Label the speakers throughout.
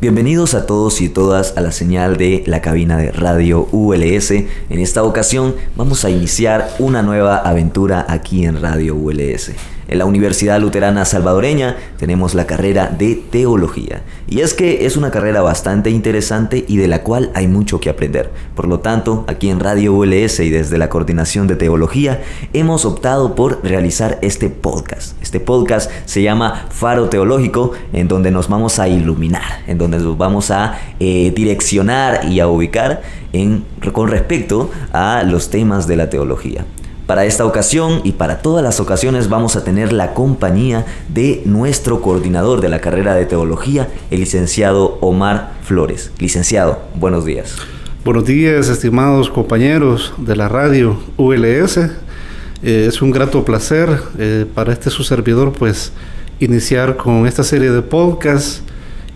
Speaker 1: Bienvenidos a todos y todas a la señal de la cabina de Radio ULS. En esta ocasión vamos a iniciar una nueva aventura aquí en Radio ULS. En la Universidad Luterana Salvadoreña tenemos la carrera de Teología. Y es que es una carrera bastante interesante y de la cual hay mucho que aprender. Por lo tanto, aquí en Radio ULS y desde la Coordinación de Teología hemos optado por realizar este podcast. Este podcast se llama Faro Teológico, en donde nos vamos a iluminar, en donde nos vamos a direccionar y a ubicar con respecto a los temas de la teología. Para esta ocasión y para todas las ocasiones vamos a tener la compañía de nuestro coordinador de la carrera de Teología, el licenciado Omar Flores. Licenciado, buenos días.
Speaker 2: Buenos días, estimados compañeros de la radio ULS. Es un grato placer para su servidor pues iniciar con esta serie de podcasts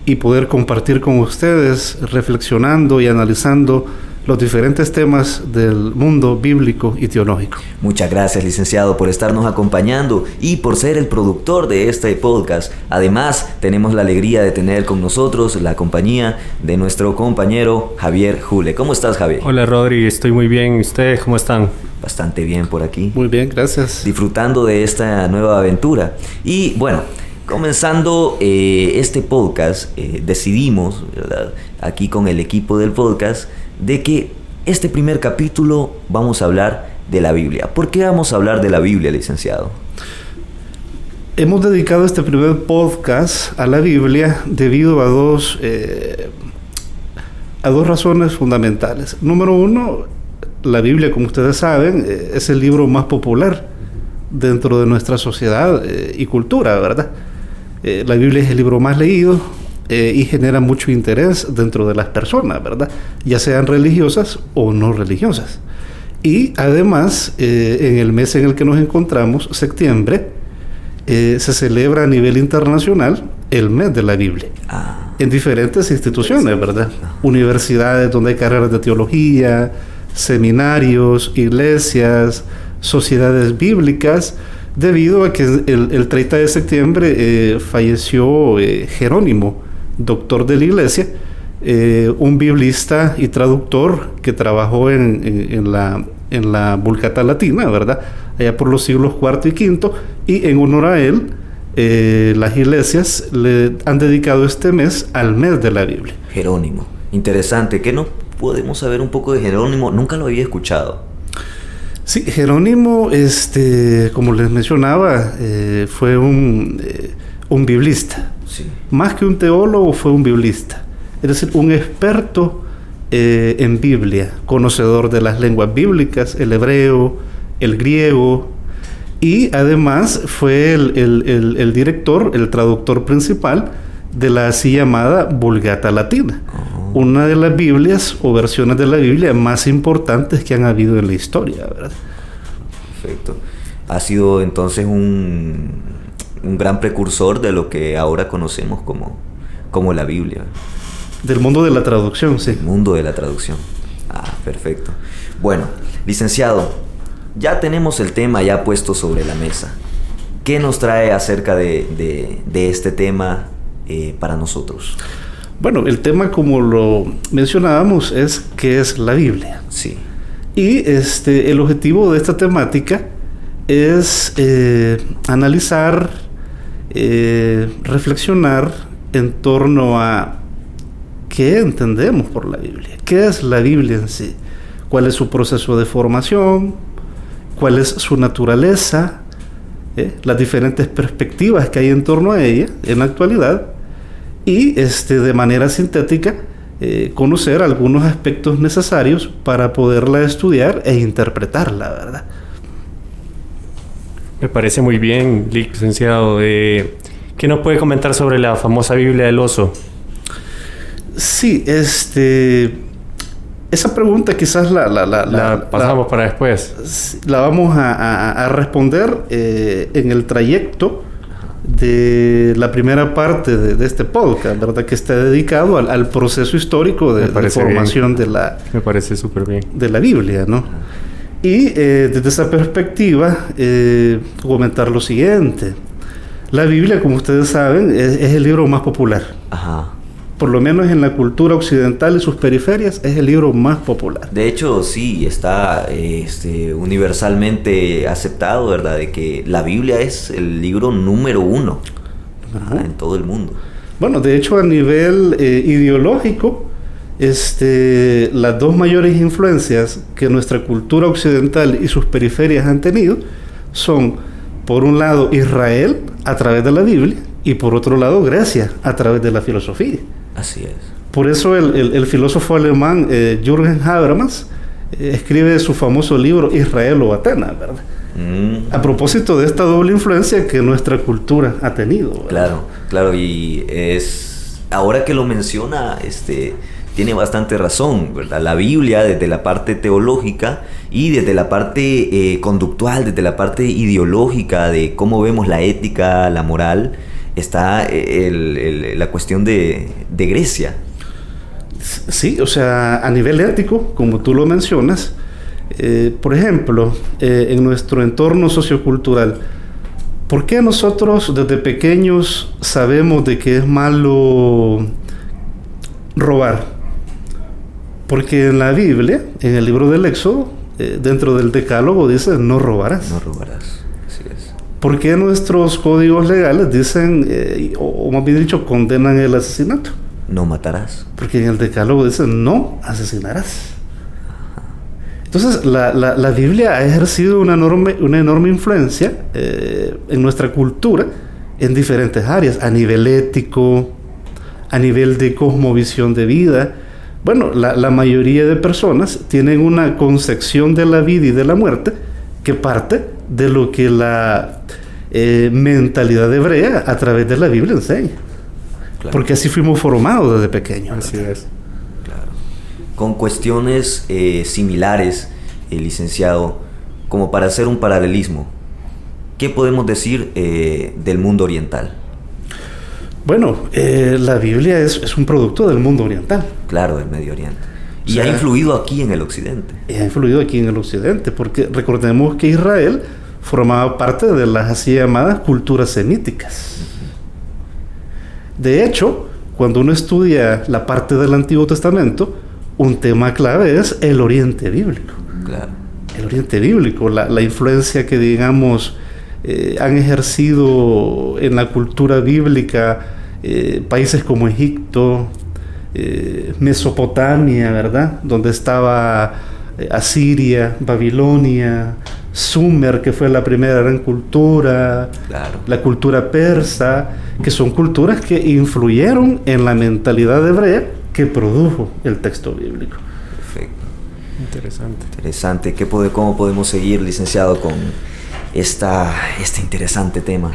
Speaker 2: y poder compartir con ustedes reflexionando y analizando los diferentes temas del mundo bíblico y teológico.
Speaker 1: Muchas gracias, licenciado, por estarnos acompañando y por ser el productor de este podcast. Además, tenemos la alegría de tener con nosotros la compañía de nuestro compañero Javier Jule. ¿Cómo estás, Javier?
Speaker 3: Hola, Rodri, estoy muy bien. ¿Ustedes cómo están?
Speaker 1: Bastante bien por aquí.
Speaker 2: Muy bien, gracias.
Speaker 1: Disfrutando de esta nueva aventura. Y bueno, comenzando este podcast, decidimos, ¿verdad?, aquí con el equipo del podcast, de que este primer capítulo vamos a hablar de la Biblia. ¿Por qué vamos a hablar de la Biblia, licenciado?
Speaker 2: Hemos dedicado este primer podcast a la Biblia debido a dos razones fundamentales. Número uno, la Biblia, como ustedes saben, es el libro más popular dentro de nuestra sociedad y cultura, ¿verdad? La Biblia es el libro más leído y genera mucho interés dentro de las personas, ¿verdad? Ya sean religiosas o no religiosas. Y además, en el mes en el que nos encontramos, septiembre, se celebra a nivel internacional el mes de la Biblia. En diferentes instituciones, ¿verdad? Universidades donde hay carreras de teología, seminarios, iglesias, sociedades bíblicas, debido a que el 30 de septiembre falleció Jerónimo, doctor de la iglesia, un biblista y traductor que trabajó en la Vulgata Latina, ¿verdad?, allá por los siglos IV y V, y en honor a él, las iglesias le han dedicado este mes al mes de la Biblia.
Speaker 1: Jerónimo, interesante. ¿Qué no podemos saber un poco de Jerónimo? Nunca lo había escuchado.
Speaker 2: Sí, Jerónimo, como les mencionaba, fue un biblista. Sí. Más que un teólogo, fue un biblista. Es decir, un experto en Biblia, conocedor de las lenguas bíblicas, el hebreo, el griego, y además fue el director, el traductor principal de la así llamada Vulgata Latina. Una de las Biblias o versiones de la Biblia más importantes que han habido en la historia, ¿verdad?
Speaker 1: Perfecto. Ha sido entonces un gran precursor de lo que ahora conocemos como la Biblia.
Speaker 2: Del mundo de la traducción, sí.
Speaker 1: Del mundo de la traducción. Perfecto. Bueno, licenciado, ya tenemos el tema ya puesto sobre la mesa. ¿Qué nos trae acerca de este tema para nosotros?
Speaker 2: Bueno, el tema, como lo mencionábamos, es ¿qué es la Biblia?
Speaker 1: Sí.
Speaker 2: Y el objetivo de esta temática es analizar, reflexionar en torno a qué entendemos por la Biblia, qué es la Biblia en sí, cuál es su proceso de formación, cuál es su naturaleza, las diferentes perspectivas que hay en torno a ella en la actualidad, y de manera sintética conocer algunos aspectos necesarios para poderla estudiar e interpretarla, ¿verdad?
Speaker 3: Me parece muy bien, licenciado. ¿Qué nos puede comentar sobre la famosa Biblia del oso?
Speaker 2: Sí, esa pregunta quizás
Speaker 3: la pasamos para después.
Speaker 2: La vamos a responder en el trayecto de la primera parte de este podcast, ¿verdad?, que está dedicado al proceso histórico de formación de la...
Speaker 3: Me parece súper bien.
Speaker 2: De la Biblia, ¿no? Y desde esa perspectiva, comentar lo siguiente. La Biblia, como ustedes saben, es el libro más popular.
Speaker 1: Ajá.
Speaker 2: por lo menos en la cultura occidental y sus periferias, es el libro más popular.
Speaker 1: De hecho, sí, está universalmente aceptado, ¿verdad? De que la Biblia es el libro número uno en todo el mundo.
Speaker 2: Bueno, de hecho, a nivel ideológico, las dos mayores influencias que nuestra cultura occidental y sus periferias han tenido son, por un lado, Israel a través de la Biblia y por otro lado, Grecia a través de la filosofía.
Speaker 1: Así es.
Speaker 2: Por eso el filósofo alemán Jürgen Habermas escribe su famoso libro Israel o Atenas, ¿verdad? A propósito de esta doble influencia que nuestra cultura ha tenido, ¿verdad?
Speaker 1: Claro, claro, y ahora que lo menciona, tiene bastante razón, ¿verdad? La Biblia, desde la parte teológica y desde la parte conductual, desde la parte ideológica de cómo vemos la ética, la moral, está la cuestión de Grecia.
Speaker 2: Sí, o sea, a nivel ético, como tú lo mencionas, por ejemplo, en nuestro entorno sociocultural, ¿por qué nosotros desde pequeños sabemos de que es malo robar? Porque en la Biblia, en el libro del Éxodo, dentro del Decálogo dice, no robarás.
Speaker 1: No robarás, así es.
Speaker 2: ¿Por qué nuestros códigos legales dicen, o más bien dicho, condenan el asesinato?
Speaker 1: No matarás.
Speaker 2: Porque en el Decálogo dice, no asesinarás. Entonces, la Biblia ha ejercido una enorme influencia en nuestra cultura en diferentes áreas, a nivel ético, a nivel de cosmovisión de vida. Bueno, la mayoría de personas tienen una concepción de la vida y de la muerte que parte de lo que la mentalidad hebrea a través de la Biblia enseña. Claro. Porque así fuimos formados desde pequeños.
Speaker 3: Así es.
Speaker 1: Claro. Con cuestiones similares, licenciado, como para hacer un paralelismo, ¿qué podemos decir del mundo oriental?
Speaker 2: Bueno, la Biblia es un producto del mundo oriental.
Speaker 1: Claro, del Medio Oriente. Y ha influido aquí en el occidente.
Speaker 2: Ha influido aquí en el occidente, porque recordemos que Israel formaba parte de las así llamadas culturas semíticas. De hecho, cuando uno estudia la parte del Antiguo Testamento, un tema clave es el Oriente Bíblico.
Speaker 1: Claro.
Speaker 2: El Oriente Bíblico, la influencia que, digamos, han ejercido en la cultura bíblica países como Egipto, Mesopotamia, ¿verdad? Donde estaba Asiria, Babilonia, Sumer, que fue la primera gran cultura, claro. La cultura persa, que son culturas que influyeron en la mentalidad hebrea que produjo el texto bíblico.
Speaker 1: Perfecto.
Speaker 3: Interesante.
Speaker 1: Interesante. ¿Cómo podemos seguir, licenciado, con este interesante tema?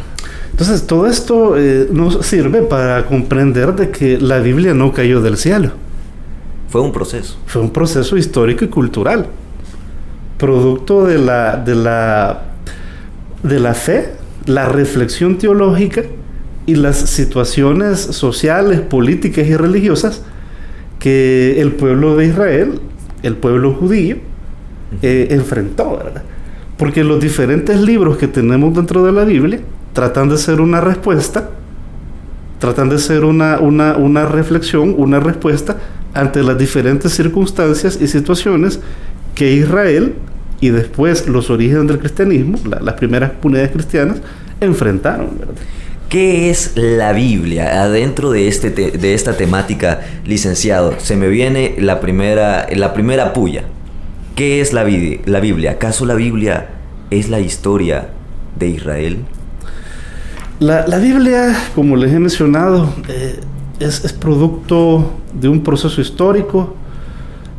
Speaker 2: Entonces, todo esto nos sirve para comprender de que la Biblia no cayó del cielo.
Speaker 1: Fue un proceso.
Speaker 2: Fue un proceso histórico y cultural, producto de la fe, la reflexión teológica y las situaciones sociales, políticas y religiosas que el pueblo de Israel, el pueblo judío, enfrentó, ¿verdad? Porque los diferentes libros que tenemos dentro de la Biblia tratan de ser una respuesta, tratan de ser una reflexión, una respuesta ante las diferentes circunstancias y situaciones que Israel y después los orígenes del cristianismo, las primeras comunidades cristianas, enfrentaron, ¿verdad?
Speaker 1: ¿Qué es la Biblia? Adentro de esta temática, licenciado, se me viene la primera puya. ¿Qué es la Biblia? ¿Acaso la Biblia es la historia de Israel?
Speaker 2: La Biblia, como les he mencionado, es producto de un proceso histórico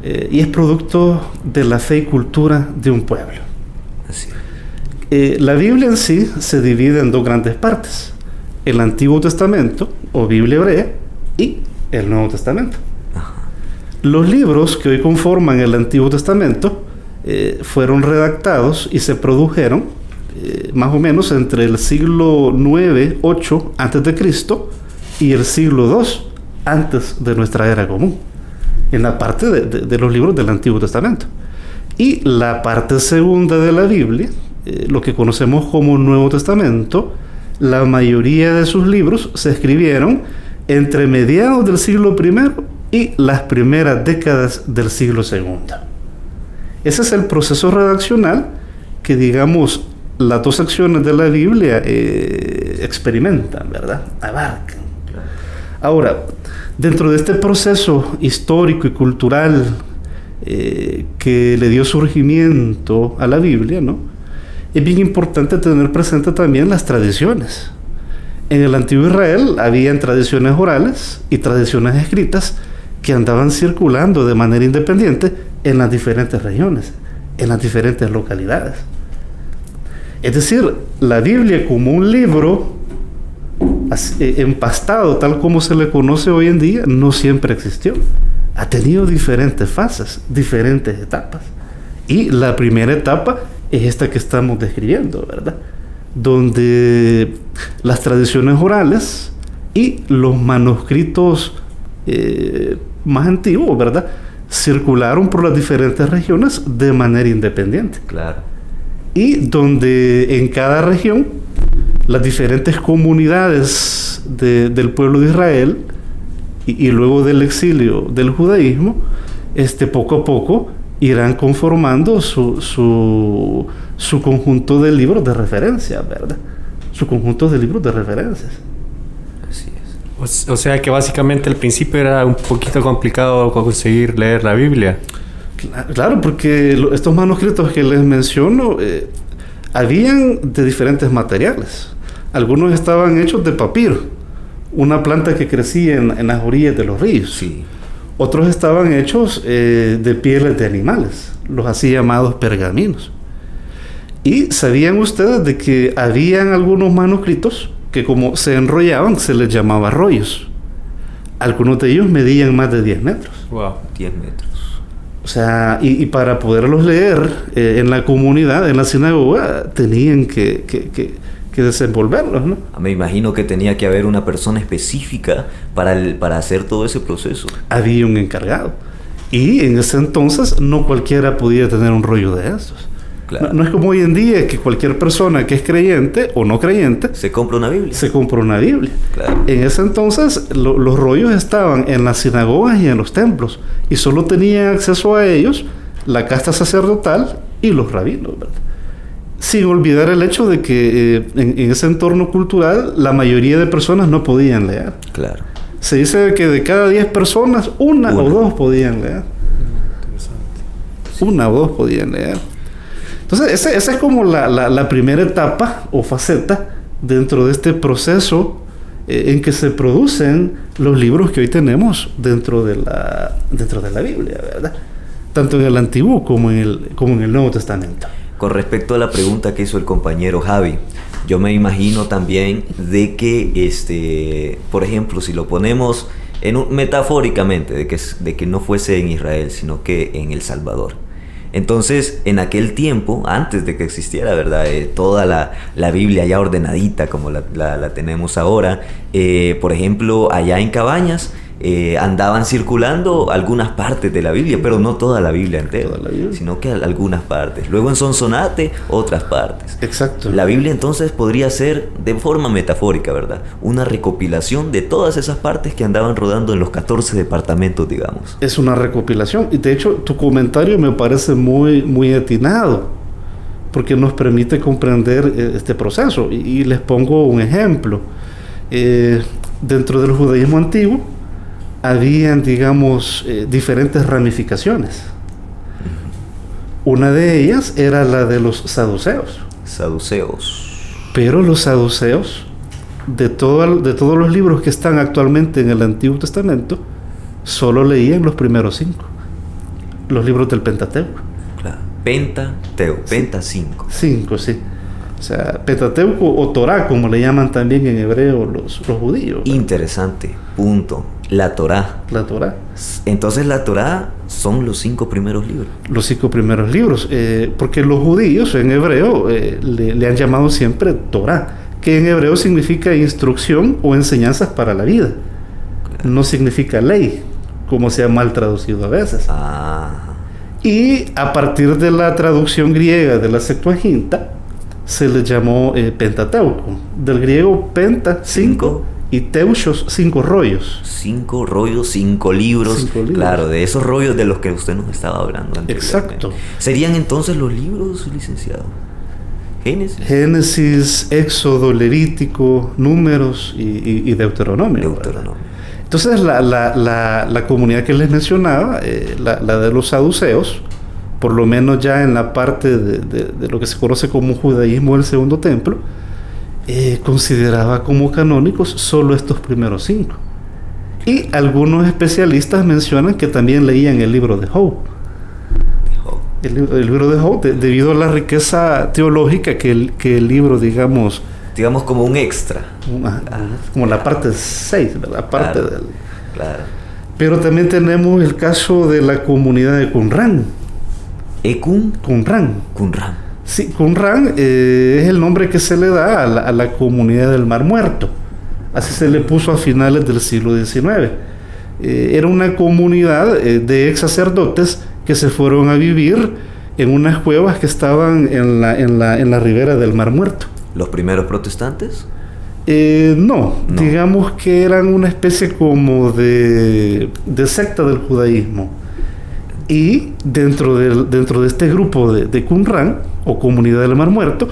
Speaker 2: y es producto de la fe y cultura de un pueblo.
Speaker 1: Así.
Speaker 2: La Biblia en sí se divide en dos grandes partes: el Antiguo Testamento o Biblia hebrea y el Nuevo Testamento. Ajá. Los libros que hoy conforman el Antiguo Testamento fueron redactados y se produjeron más o menos entre el siglo 9-8 antes de Cristo y el siglo 2 antes de nuestra era común, en la parte de los libros del Antiguo Testamento. Y la parte segunda de la Biblia, lo que conocemos como Nuevo Testamento, la mayoría de sus libros se escribieron entre mediados del siglo I y las primeras décadas del siglo II. Ese es el proceso redaccional que, digamos, las dos secciones de la Biblia experimentan, ¿verdad? Abarcan. Ahora, dentro de este proceso histórico y cultural que le dio surgimiento a la Biblia, ¿no?, es bien importante tener presente también las tradiciones. En el antiguo Israel habían tradiciones orales y tradiciones escritas que andaban circulando de manera independiente en las diferentes regiones, en las diferentes localidades. Es decir, la Biblia como un libro empastado, tal como se le conoce hoy en día, no siempre existió. Ha tenido diferentes fases, diferentes etapas. Y la primera etapa es esta que estamos describiendo, ¿verdad? Donde las tradiciones orales y los manuscritos más antiguos, ¿verdad?, circularon por las diferentes regiones de manera independiente.
Speaker 1: Claro.
Speaker 2: Y donde en cada región las diferentes comunidades del pueblo de Israel y luego del exilio del judaísmo, poco a poco irán conformando su conjunto de libros de referencia, ¿verdad? Su conjunto de libros de referencias.
Speaker 1: Así es.
Speaker 3: O sea que básicamente al principio era un poquito complicado conseguir leer la Biblia.
Speaker 2: Claro, porque estos manuscritos que les menciono habían de diferentes materiales. Algunos estaban hechos de papiro, una planta que crecía en las orillas de los ríos.
Speaker 1: Sí.
Speaker 2: Otros estaban hechos de pieles de animales, los así llamados pergaminos. Y sabían ustedes de que habían algunos manuscritos que, como se enrollaban, se les llamaba rollos. Algunos de ellos medían más de 10 metros.
Speaker 3: Wow.
Speaker 1: 10 metros.
Speaker 2: O sea, y para poderlos leer en la comunidad, en la sinagoga, tenían que desenvolverlos, ¿no?
Speaker 1: Me imagino que tenía que haber una persona específica para hacer todo ese proceso.
Speaker 2: Había un encargado. Y en ese entonces no cualquiera podía tener un rollo de estos.
Speaker 1: Claro.
Speaker 2: No es como hoy en día que cualquier persona que es creyente o no creyente
Speaker 1: Se compra una Biblia.
Speaker 2: se compra una Biblia.
Speaker 1: Claro.
Speaker 2: En ese entonces los rollos estaban en las sinagogas y en los templos y solo tenían acceso a ellos la casta sacerdotal y los rabinos, ¿verdad? Sin olvidar el hecho de que en ese entorno cultural la mayoría de personas no podían leer.
Speaker 1: Claro.
Speaker 2: Se dice que de cada 10 personas, una o dos podían leer. Una o dos podían leer. Entonces, esa es como la primera etapa o faceta dentro de este proceso en que se producen los libros que hoy tenemos dentro de la Biblia, ¿verdad? Tanto en el Antiguo como en el Nuevo Testamento.
Speaker 1: Con respecto a la pregunta que hizo el compañero Javi, yo me imagino también de que, por ejemplo, si lo ponemos metafóricamente, de que no fuese en Israel, sino que en El Salvador. Entonces, en aquel tiempo, antes de que existiera, ¿verdad?, toda la Biblia ya ordenadita como la tenemos ahora, por ejemplo, allá en Cabañas, andaban circulando algunas partes de la Biblia, pero no toda la Biblia entera, sino que algunas partes. Luego en Sonsonate, otras partes.
Speaker 2: Exacto.
Speaker 1: La Biblia entonces podría ser, de forma metafórica, ¿verdad?, una recopilación de todas esas partes que andaban rodando en los 14 departamentos, digamos.
Speaker 2: Es una recopilación. Y de hecho, tu comentario me parece muy, muy atinado, porque nos permite comprender este proceso. Y les pongo un ejemplo. Dentro del judaísmo antiguo, habían, digamos, diferentes ramificaciones. Una de ellas era la de los saduceos. Pero los saduceos, de todos los libros que están actualmente en el Antiguo Testamento, solo leían los primeros 5. Los libros del Pentateuco.
Speaker 1: Claro. Penta 5.
Speaker 2: 5, sí. O sea, Pentateuco o Torá, como le llaman también en hebreo los judíos.
Speaker 1: Interesante, punto. La Torá.
Speaker 2: La Torá.
Speaker 1: Entonces la Torá son los 5 primeros libros.
Speaker 2: Los 5 primeros libros, porque los judíos en hebreo le han llamado siempre Torá, que en hebreo significa instrucción o enseñanzas para la vida. Claro. No significa ley, como se ha mal traducido a veces. Y a partir de la traducción griega de la Septuaginta, se le llamó Pentateuco, del griego penta, 5, y Teuchos 5 rollos.
Speaker 1: 5 rollos, 5 libros.
Speaker 2: 5 libros.
Speaker 1: Claro, de esos rollos de los que usted nos estaba hablando anteriormente.
Speaker 2: Exacto.
Speaker 1: ¿Serían entonces los libros, licenciado?
Speaker 2: Génesis, Éxodo, Levítico, Números y Deuteronomio.
Speaker 1: Deuteronomio.
Speaker 2: Entonces la comunidad que les mencionaba, la de los saduceos, por lo menos ya en la parte de lo que se conoce como judaísmo del Segundo Templo, consideraba como canónicos solo estos primeros 5. Y algunos especialistas mencionan que también leían el libro de Job. El libro de Job, debido a la riqueza teológica que el libro, digamos
Speaker 1: como un extra.
Speaker 2: Como la parte 6, la parte
Speaker 1: claro, claro.
Speaker 2: Pero también tenemos el caso de la comunidad de Qumran.
Speaker 1: Qumran.
Speaker 2: Sí, Qumran es el nombre que se le da a la comunidad del Mar Muerto. Así se le puso a finales del siglo XIX. Era una comunidad de ex sacerdotes que se fueron a vivir en unas cuevas que estaban en la ribera del Mar Muerto.
Speaker 1: ¿Los primeros protestantes?
Speaker 2: No, digamos que eran una especie como de secta del judaísmo. Y dentro de este grupo de Qumran, o comunidad del Mar Muerto,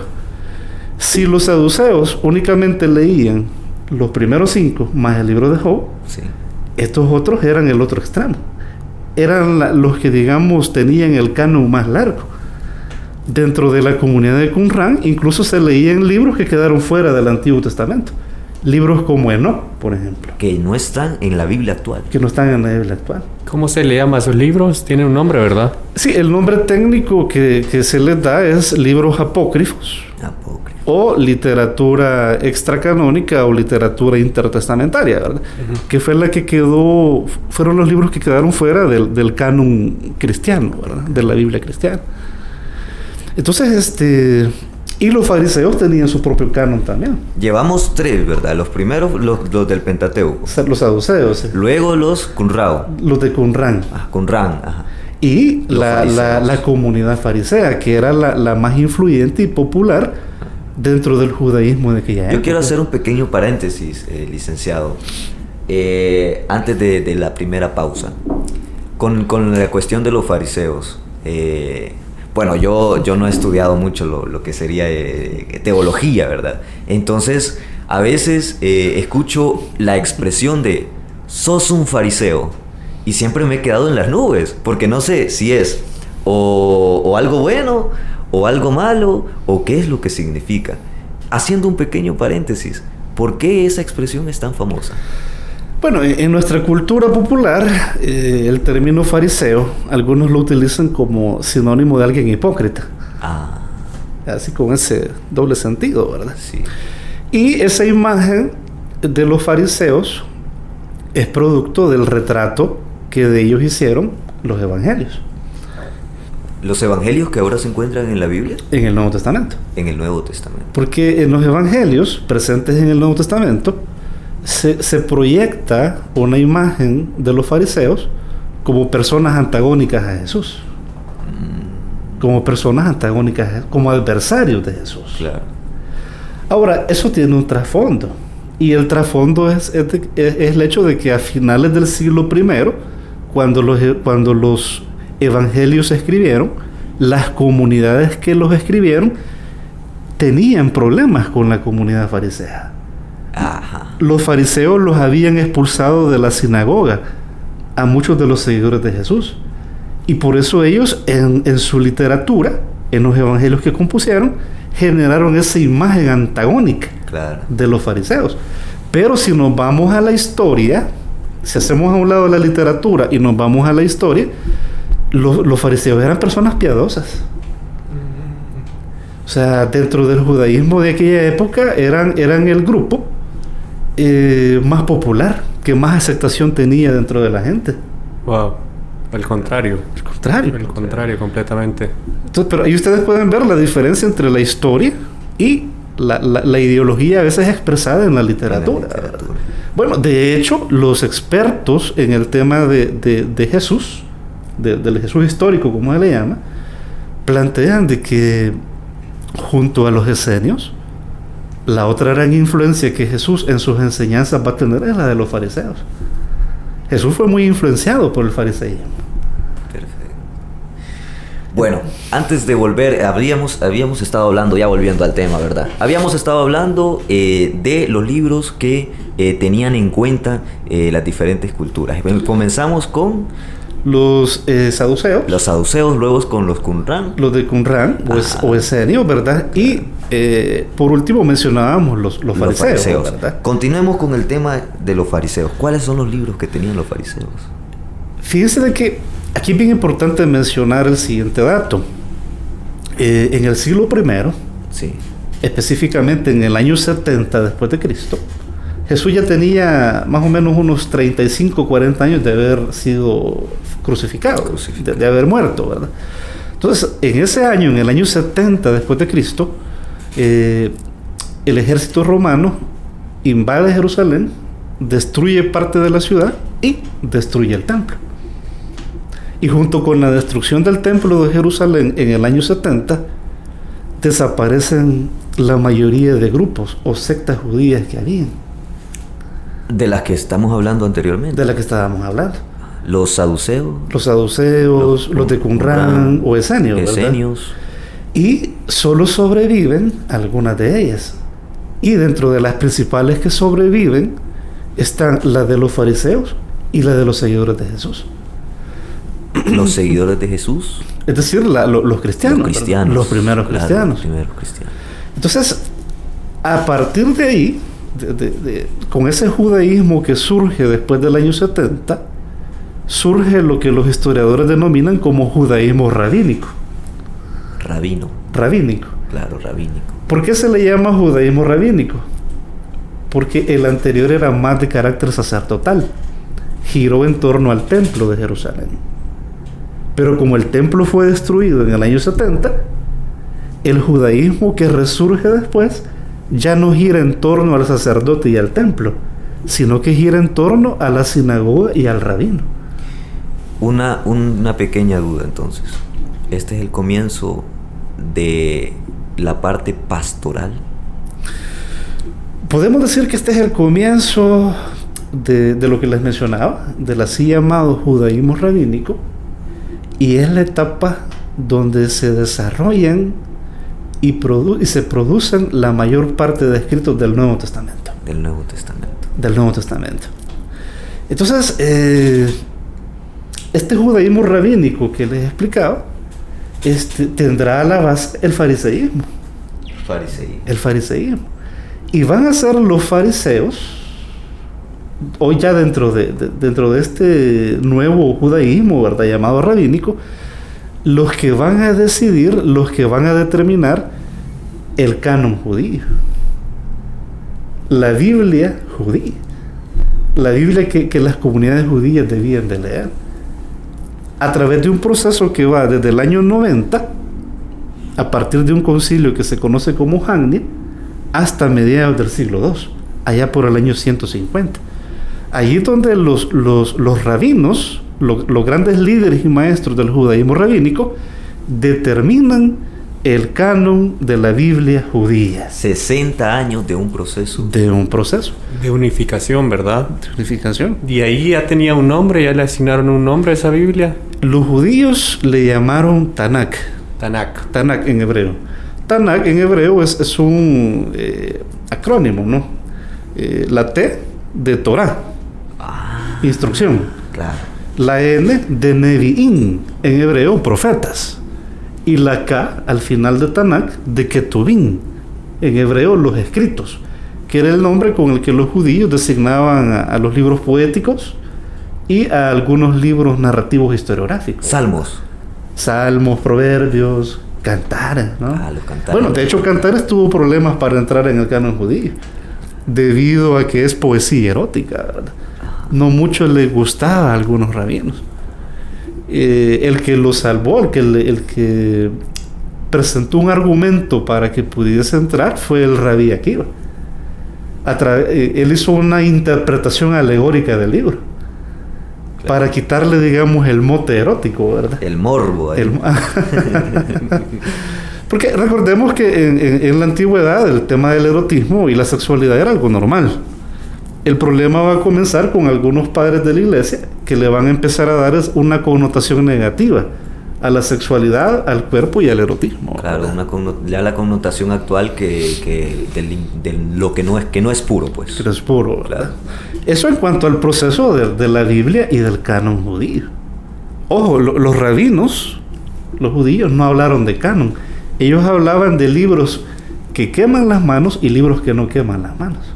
Speaker 2: si los saduceos únicamente leían los primeros 5 más el libro de Job,
Speaker 1: sí,
Speaker 2: estos otros eran el otro extremo. Eran los que, digamos, tenían el canon más largo. Dentro de la comunidad de Qumran incluso se leían libros que quedaron fuera del Antiguo Testamento. Libros como Enoc, por ejemplo.
Speaker 1: Que no están en la Biblia actual.
Speaker 2: Que no están en la Biblia actual.
Speaker 3: ¿Cómo se le llama a esos libros? Tienen un nombre, ¿verdad?
Speaker 2: Sí, el nombre técnico que se les da es libros apócrifos. O literatura extracanónica o literatura intertestamentaria, ¿verdad? Que fue la que fueron los libros que quedaron fuera del canon cristiano, ¿verdad? De la Biblia cristiana. Entonces, y los fariseos tenían su propio canon también.
Speaker 1: Llevamos 3, ¿verdad? Los primeros, los del Pentateuco.
Speaker 2: Los saduceos. Sí.
Speaker 1: Luego los Qumran.
Speaker 2: Los de Qumran.
Speaker 1: Qumran, ajá.
Speaker 2: Y la comunidad farisea, que era la más influyente y popular dentro del judaísmo de aquella época.
Speaker 1: Yo quiero hacer un pequeño paréntesis, licenciado, antes de la primera pausa, con la cuestión de los fariseos. Bueno, yo no he estudiado mucho lo que sería teología, ¿verdad? Entonces, a veces escucho la expresión de sos un fariseo y siempre me he quedado en las nubes, porque no sé si es o algo bueno o algo malo o qué es lo que significa. Haciendo un pequeño paréntesis, ¿por qué esa expresión es tan famosa?
Speaker 2: Bueno, en nuestra cultura popular, el término fariseo, algunos lo utilizan como sinónimo de alguien hipócrita. Así con ese doble sentido, ¿verdad?
Speaker 1: Sí.
Speaker 2: Y esa imagen de los fariseos es producto del retrato que de ellos hicieron los evangelios.
Speaker 1: ¿Los evangelios que ahora se encuentran en la Biblia?
Speaker 2: En el Nuevo Testamento.
Speaker 1: En el Nuevo Testamento.
Speaker 2: Porque en los evangelios presentes en el Nuevo Testamento se proyecta una imagen de los fariseos como personas antagónicas a Jesús. Como personas antagónicas, como adversarios de Jesús.
Speaker 1: Claro.
Speaker 2: Ahora, eso tiene un trasfondo. Y el trasfondo es el hecho de que a finales del siglo I, cuando los evangelios se escribieron, las comunidades que los escribieron tenían problemas con la comunidad farisea.
Speaker 1: Ajá.
Speaker 2: Los fariseos los habían expulsado de la sinagoga a muchos de los seguidores de Jesús. Y por eso ellos en su literatura, en los evangelios que compusieron, generaron esa imagen antagónica, claro, de los fariseos. Pero si nos vamos a la historia, si hacemos a un lado la literatura y nos vamos a la historia, los fariseos eran personas piadosas. O sea, dentro del judaísmo de aquella época eran el grupo más popular, que más aceptación tenía dentro de la gente.
Speaker 3: Wow. Al contrario.
Speaker 2: Al contrario,
Speaker 3: completamente.
Speaker 2: Entonces, pero ahí ustedes pueden ver la diferencia entre la historia y la ideología a veces expresada en la literatura. Bueno, de hecho, los expertos en el tema de Jesús, del Jesús histórico, como se le llama, plantean de que junto a los esenios, La otra gran influencia que Jesús en sus enseñanzas va a tener es la de los fariseos. Jesús fue muy influenciado por el fariseísmo.
Speaker 1: Perfecto. Bueno, antes de volver, habíamos estado hablando, ya volviendo al tema, ¿verdad? Habíamos estado hablando de los libros que tenían en cuenta las diferentes culturas. Comenzamos con
Speaker 2: Los saduceos.
Speaker 1: los saduceos, luego con los Qumran.
Speaker 2: Los de Qumran o esenios, ¿verdad? Y por último mencionábamos los fariseos, ¿verdad?
Speaker 1: Continuemos con el tema de los fariseos. ¿Cuáles son los libros que tenían los fariseos?
Speaker 2: Fíjense de que aquí es bien importante mencionar el siguiente dato. En el siglo I,
Speaker 1: Sí.
Speaker 2: específicamente en el año 70 después de Cristo, Jesús ya tenía más o menos unos 35, 40 años de haber sido crucificado. De haber muerto, ¿verdad? Entonces, en ese año, en el año 70 después de Cristo, el ejército romano invade Jerusalén, destruye parte de la ciudad y destruye el templo. Y junto con la destrucción del templo de Jerusalén en el año 70, desaparecen la mayoría de grupos o sectas judías que había.
Speaker 1: De las que estamos hablando anteriormente.
Speaker 2: De la que estábamos hablando.
Speaker 1: Los saduceos.
Speaker 2: Los saduceos, los de Qumran o esenios, ¿verdad?
Speaker 1: Esenios.
Speaker 2: Y solo sobreviven algunas de ellas. Y dentro de las principales que sobreviven están la de los fariseos y la de los seguidores de Jesús.
Speaker 1: Los seguidores de Jesús.
Speaker 2: Es decir, los cristianos.
Speaker 1: Los cristianos.
Speaker 2: Los primeros
Speaker 1: Claro,
Speaker 2: cristianos.
Speaker 1: los primeros cristianos.
Speaker 2: Entonces, a partir de ahí, con ese judaísmo que surge después del año 70, surge lo que los historiadores denominan como judaísmo rabínico. Rabínico.
Speaker 1: Claro, rabínico.
Speaker 2: ¿Por qué se le llama judaísmo rabínico? Porque el anterior era más de carácter sacerdotal. Giró en torno al templo de Jerusalén. Pero como el templo fue destruido en el año 70, el judaísmo que resurge después ya no gira en torno al sacerdote y al templo, sino que gira en torno a la sinagoga y al rabino.
Speaker 1: Una pequeña duda entonces. Este es el comienzo de la parte pastoral.
Speaker 2: Podemos decir que este es el comienzo de lo que les mencionaba, del así llamado judaísmo rabínico, y es la etapa donde se desarrollan y se producen la mayor parte de escritos del Nuevo Testamento.
Speaker 1: Del Nuevo Testamento.
Speaker 2: Del Nuevo Testamento. Entonces, este judaísmo rabínico que les he explicado, tendrá a la base el fariseísmo. El fariseísmo. Y van a ser los fariseos, hoy ya dentro de este nuevo judaísmo, ¿verdad?, llamado rabínico, los que van a decidir, los que van a determinar el canon judío. La Biblia judía. La Biblia que las comunidades judías debían de leer. A través de un proceso que va desde el año 90, a partir de un concilio que se conoce como Hagni, hasta mediados del siglo II, allá por el año 150. Allí donde los rabinos, los grandes líderes y maestros del judaísmo rabínico, determinan el canon de la Biblia judía.
Speaker 1: 60 años de un proceso.
Speaker 2: De un proceso.
Speaker 3: De unificación, ¿verdad?
Speaker 2: De unificación.
Speaker 3: Y ahí ya tenía un nombre, ya le asignaron un nombre a esa Biblia.
Speaker 2: Los judíos le llamaron Tanakh. Tanakh en hebreo. Tanakh en hebreo es un acrónimo, ¿no? La T de Torah. Instrucción.
Speaker 1: Claro.
Speaker 2: La N de Nevi'im, en hebreo, profetas. Y la K al final de Tanakh de Ketuvim, en hebreo, los escritos, que era el nombre con el que los judíos designaban a los libros poéticos y a algunos libros narrativos historiográficos. Salmos, proverbios, cantares, ¿no?
Speaker 1: Los cantares.
Speaker 2: Bueno, de hecho, Cantares tuvo problemas para entrar en el canon judío, debido a que es poesía erótica, ¿verdad? No mucho le gustaba a algunos rabinos. El que lo salvó, el que presentó un argumento para que pudiese entrar fue el Rabí Akiva. Él hizo una interpretación alegórica del libro, claro, para quitarle, digamos, el mote erótico, ¿verdad?
Speaker 1: El morbo ahí.
Speaker 2: Porque recordemos que en la antigüedad el tema del erotismo y la sexualidad era algo normal. El problema va a comenzar con algunos padres de la iglesia que le van a empezar a dar una connotación negativa a la sexualidad, al cuerpo y al erotismo.
Speaker 1: Claro, ya la connotación actual de lo que no es puro, pues.
Speaker 2: Que no es puro, ¿verdad?
Speaker 1: Claro.
Speaker 2: Eso en cuanto al proceso de la Biblia y del canon judío. Ojo, los rabinos, los judíos, no hablaron de canon. Ellos hablaban de libros que queman las manos y libros que no queman las manos.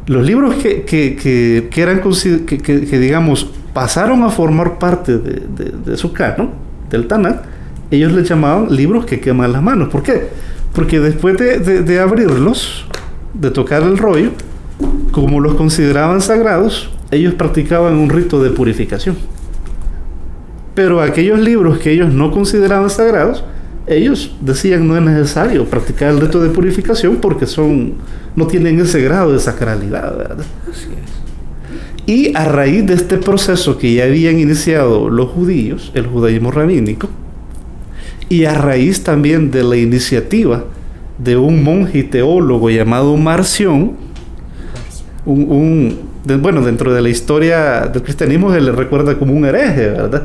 Speaker 2: Los libros que eran que digamos pasaron a formar parte de su canon, del Tanakh, ellos les llamaban libros que queman las manos. ¿Por qué? Porque después de abrirlos, de tocar el rollo, como los consideraban sagrados, ellos practicaban un rito de purificación. Pero aquellos libros que ellos no consideraban sagrados, ellos decían no es necesario practicar el rito de purificación porque no tienen ese grado de sacralidad, ¿verdad?
Speaker 1: Así es.
Speaker 2: Y a raíz de este proceso que ya habían iniciado los judíos, el judaísmo rabínico, y a raíz también de la iniciativa de un monje y teólogo llamado Marción, dentro de la historia del cristianismo se le recuerda como un hereje, ¿verdad?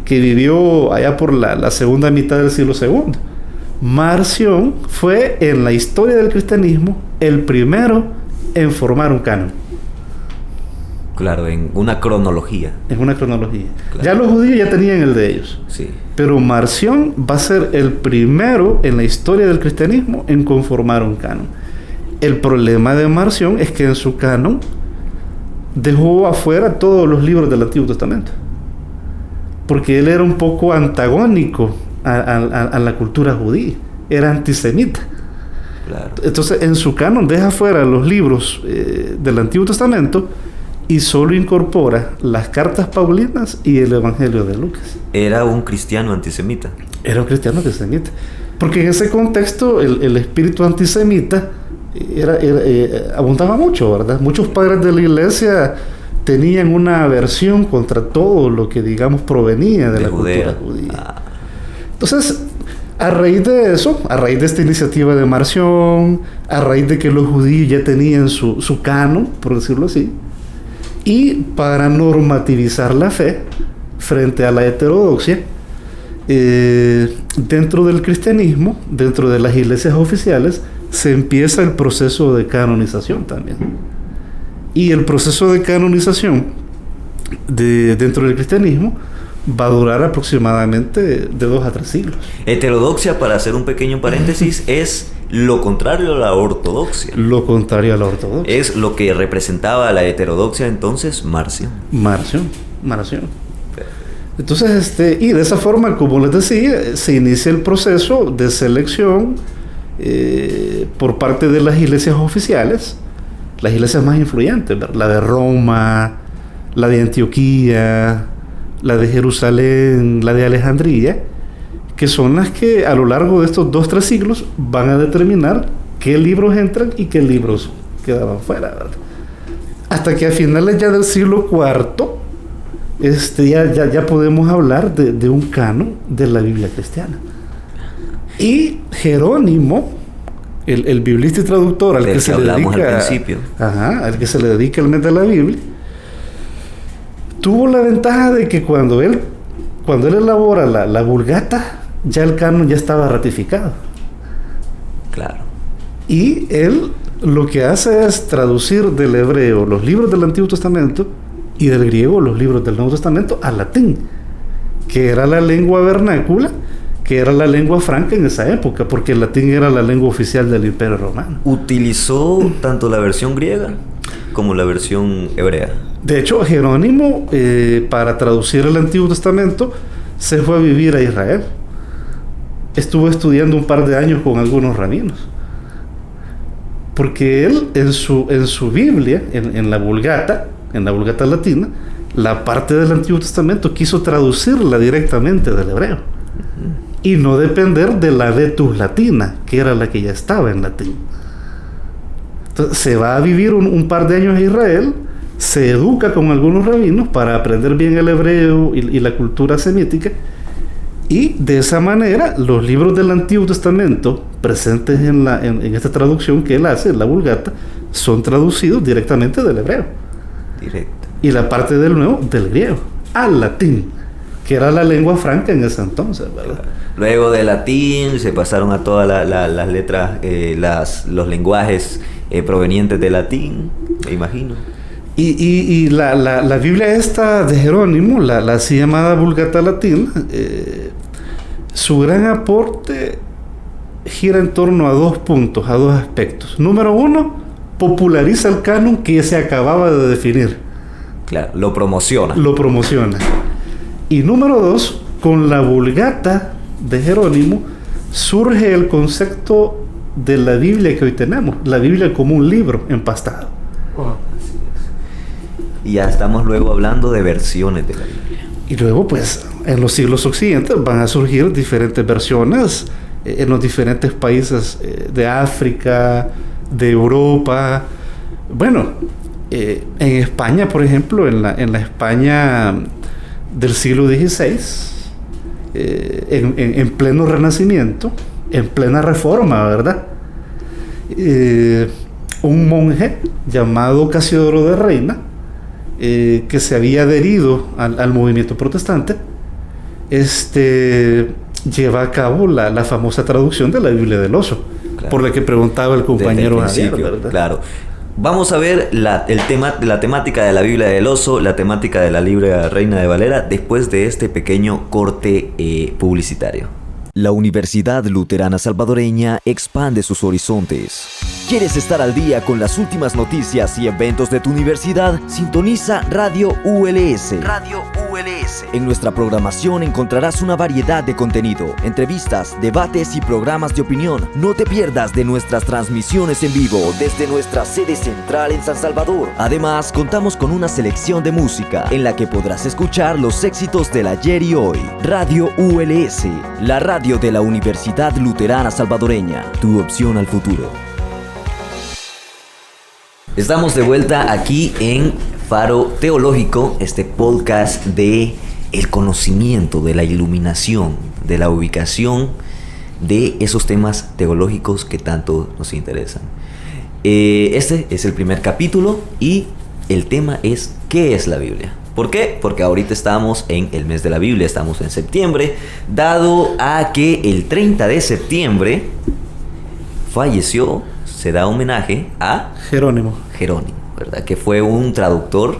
Speaker 2: Que vivió allá por la segunda mitad del siglo II. Marción fue en la historia del cristianismo el primero en formar un canon.
Speaker 1: Claro, en una cronología.
Speaker 2: En una cronología.
Speaker 1: Claro.
Speaker 2: Ya los judíos ya tenían el de ellos.
Speaker 1: Sí.
Speaker 2: Pero Marción va a ser el primero en la historia del cristianismo en conformar un canon. El problema de Marción es que en su canon dejó afuera todos los libros del Antiguo Testamento. Porque él era un poco antagónico a la cultura judía. Era antisemita.
Speaker 1: Claro.
Speaker 2: Entonces, en su canon deja fuera los libros del Antiguo Testamento y solo incorpora las cartas paulinas y el Evangelio de Lucas.
Speaker 1: Era un cristiano antisemita.
Speaker 2: Era un cristiano antisemita. Porque en ese contexto el espíritu antisemita abundaba mucho, ¿verdad? Muchos padres de la iglesia tenían una aversión contra todo lo que, digamos, provenía de la cultura judía. Entonces, a raíz de eso, a raíz de esta iniciativa de Marción, a raíz de que los judíos ya tenían su canon, por decirlo así, y para normativizar la fe frente a la heterodoxia, dentro del cristianismo, dentro de las iglesias oficiales, se empieza el proceso de canonización también. Y el proceso de canonización dentro del cristianismo va a durar aproximadamente de 2 a 3 siglos.
Speaker 1: Heterodoxia, para hacer un pequeño paréntesis, es lo contrario a la ortodoxia.
Speaker 2: Lo contrario a la ortodoxia.
Speaker 1: Es lo que representaba la heterodoxia entonces, Marción.
Speaker 2: Marción. Entonces, y de esa forma, como les decía, se inicia el proceso de selección por parte de las iglesias oficiales, las iglesias más influyentes, la de Roma, la de Antioquía, la de Jerusalén, la de Alejandría, que son las que a lo largo de estos 2-3 siglos van a determinar qué libros entran y qué libros quedaban fuera, ¿verdad? Hasta que a finales ya del siglo IV ya podemos hablar de un canon de la Biblia cristiana. Y Jerónimo, el biblista y traductor al que se le dedica al que se le dedica el mes de la Biblia, tuvo la ventaja de que cuando él elabora la Vulgata, ya el canon ya estaba ratificado.
Speaker 1: Claro.
Speaker 2: Y él lo que hace es traducir del hebreo los libros del Antiguo Testamento y del griego los libros del Nuevo Testamento al latín, que era la lengua vernácula, que era la lengua franca en esa época, porque el latín era la lengua oficial del Imperio Romano.
Speaker 1: ¿Utilizó tanto la versión griega como la versión hebrea?
Speaker 2: De hecho, Jerónimo, para traducir el Antiguo Testamento, se fue a vivir a Israel. Estuvo estudiando un par de años con algunos rabinos. Porque él, en su Biblia, en la Vulgata latina, la parte del Antiguo Testamento quiso traducirla directamente del hebreo. Y no depender de la Vetus Latina, que era la que ya estaba en latín. Entonces, se va a vivir un par de años a Israel, se educa con algunos rabinos para aprender bien el hebreo y la cultura semítica, Y de esa manera, los libros del Antiguo Testamento presentes en esta traducción que él hace, la Vulgata, son traducidos directamente del hebreo.
Speaker 1: Directo.
Speaker 2: Y la parte del Nuevo, del griego, al latín, que era la lengua franca en ese entonces, ¿verdad?
Speaker 1: Luego del latín se pasaron a todas las letras, los lenguajes provenientes del latín, me imagino.
Speaker 2: Y la Biblia esta de Jerónimo, la así llamada Vulgata Latina, su gran aporte gira en torno a dos puntos, a dos aspectos. Número uno, populariza el canon que ya se acababa de definir.
Speaker 1: Claro, lo promociona.
Speaker 2: Lo promociona. Y número dos, con la Vulgata de Jerónimo surge el concepto de la Biblia que hoy tenemos, la Biblia como un libro empastado.
Speaker 3: Wow.
Speaker 1: Y ya estamos luego hablando de versiones de la Biblia.
Speaker 2: Y luego, pues, en los siglos siguientes van a surgir diferentes versiones en los diferentes países de África, de Europa. Bueno, en España, por ejemplo, en la España del siglo XVI, en pleno Renacimiento, en plena Reforma, ¿verdad? Un monje llamado Casiodoro de Reina, que se había adherido al movimiento protestante, lleva a cabo la famosa traducción de la Biblia del Oso, claro, por la que preguntaba el compañero Javier, ¿verdad?
Speaker 1: Claro. Vamos a ver la temática de la Biblia del Oso, la temática de la Biblia Reina de Valera, después de este pequeño corte publicitario. La Universidad Luterana Salvadoreña expande sus horizontes. ¿Quieres estar al día con las últimas noticias y eventos de tu universidad? Sintoniza Radio ULS. Radio ULS. En nuestra programación encontrarás una variedad de contenido, entrevistas, debates y programas de opinión. No te pierdas de nuestras transmisiones en vivo desde nuestra sede central en San Salvador. Además, contamos con una selección de música en la que podrás escuchar los éxitos del ayer y hoy. Radio ULS, la radio de la Universidad Luterana Salvadoreña, tu opción al futuro. Estamos de vuelta aquí en Faro Teológico, este podcast de el conocimiento, de la iluminación, de la ubicación de esos temas teológicos que tanto nos interesan. Este es el primer capítulo y el tema es ¿qué es la Biblia? ¿Por qué? Porque ahorita estamos en el mes de la Biblia, estamos en septiembre, dado a que el 30 de septiembre falleció, se da homenaje a
Speaker 2: Jerónimo,
Speaker 1: ¿verdad? Que fue un traductor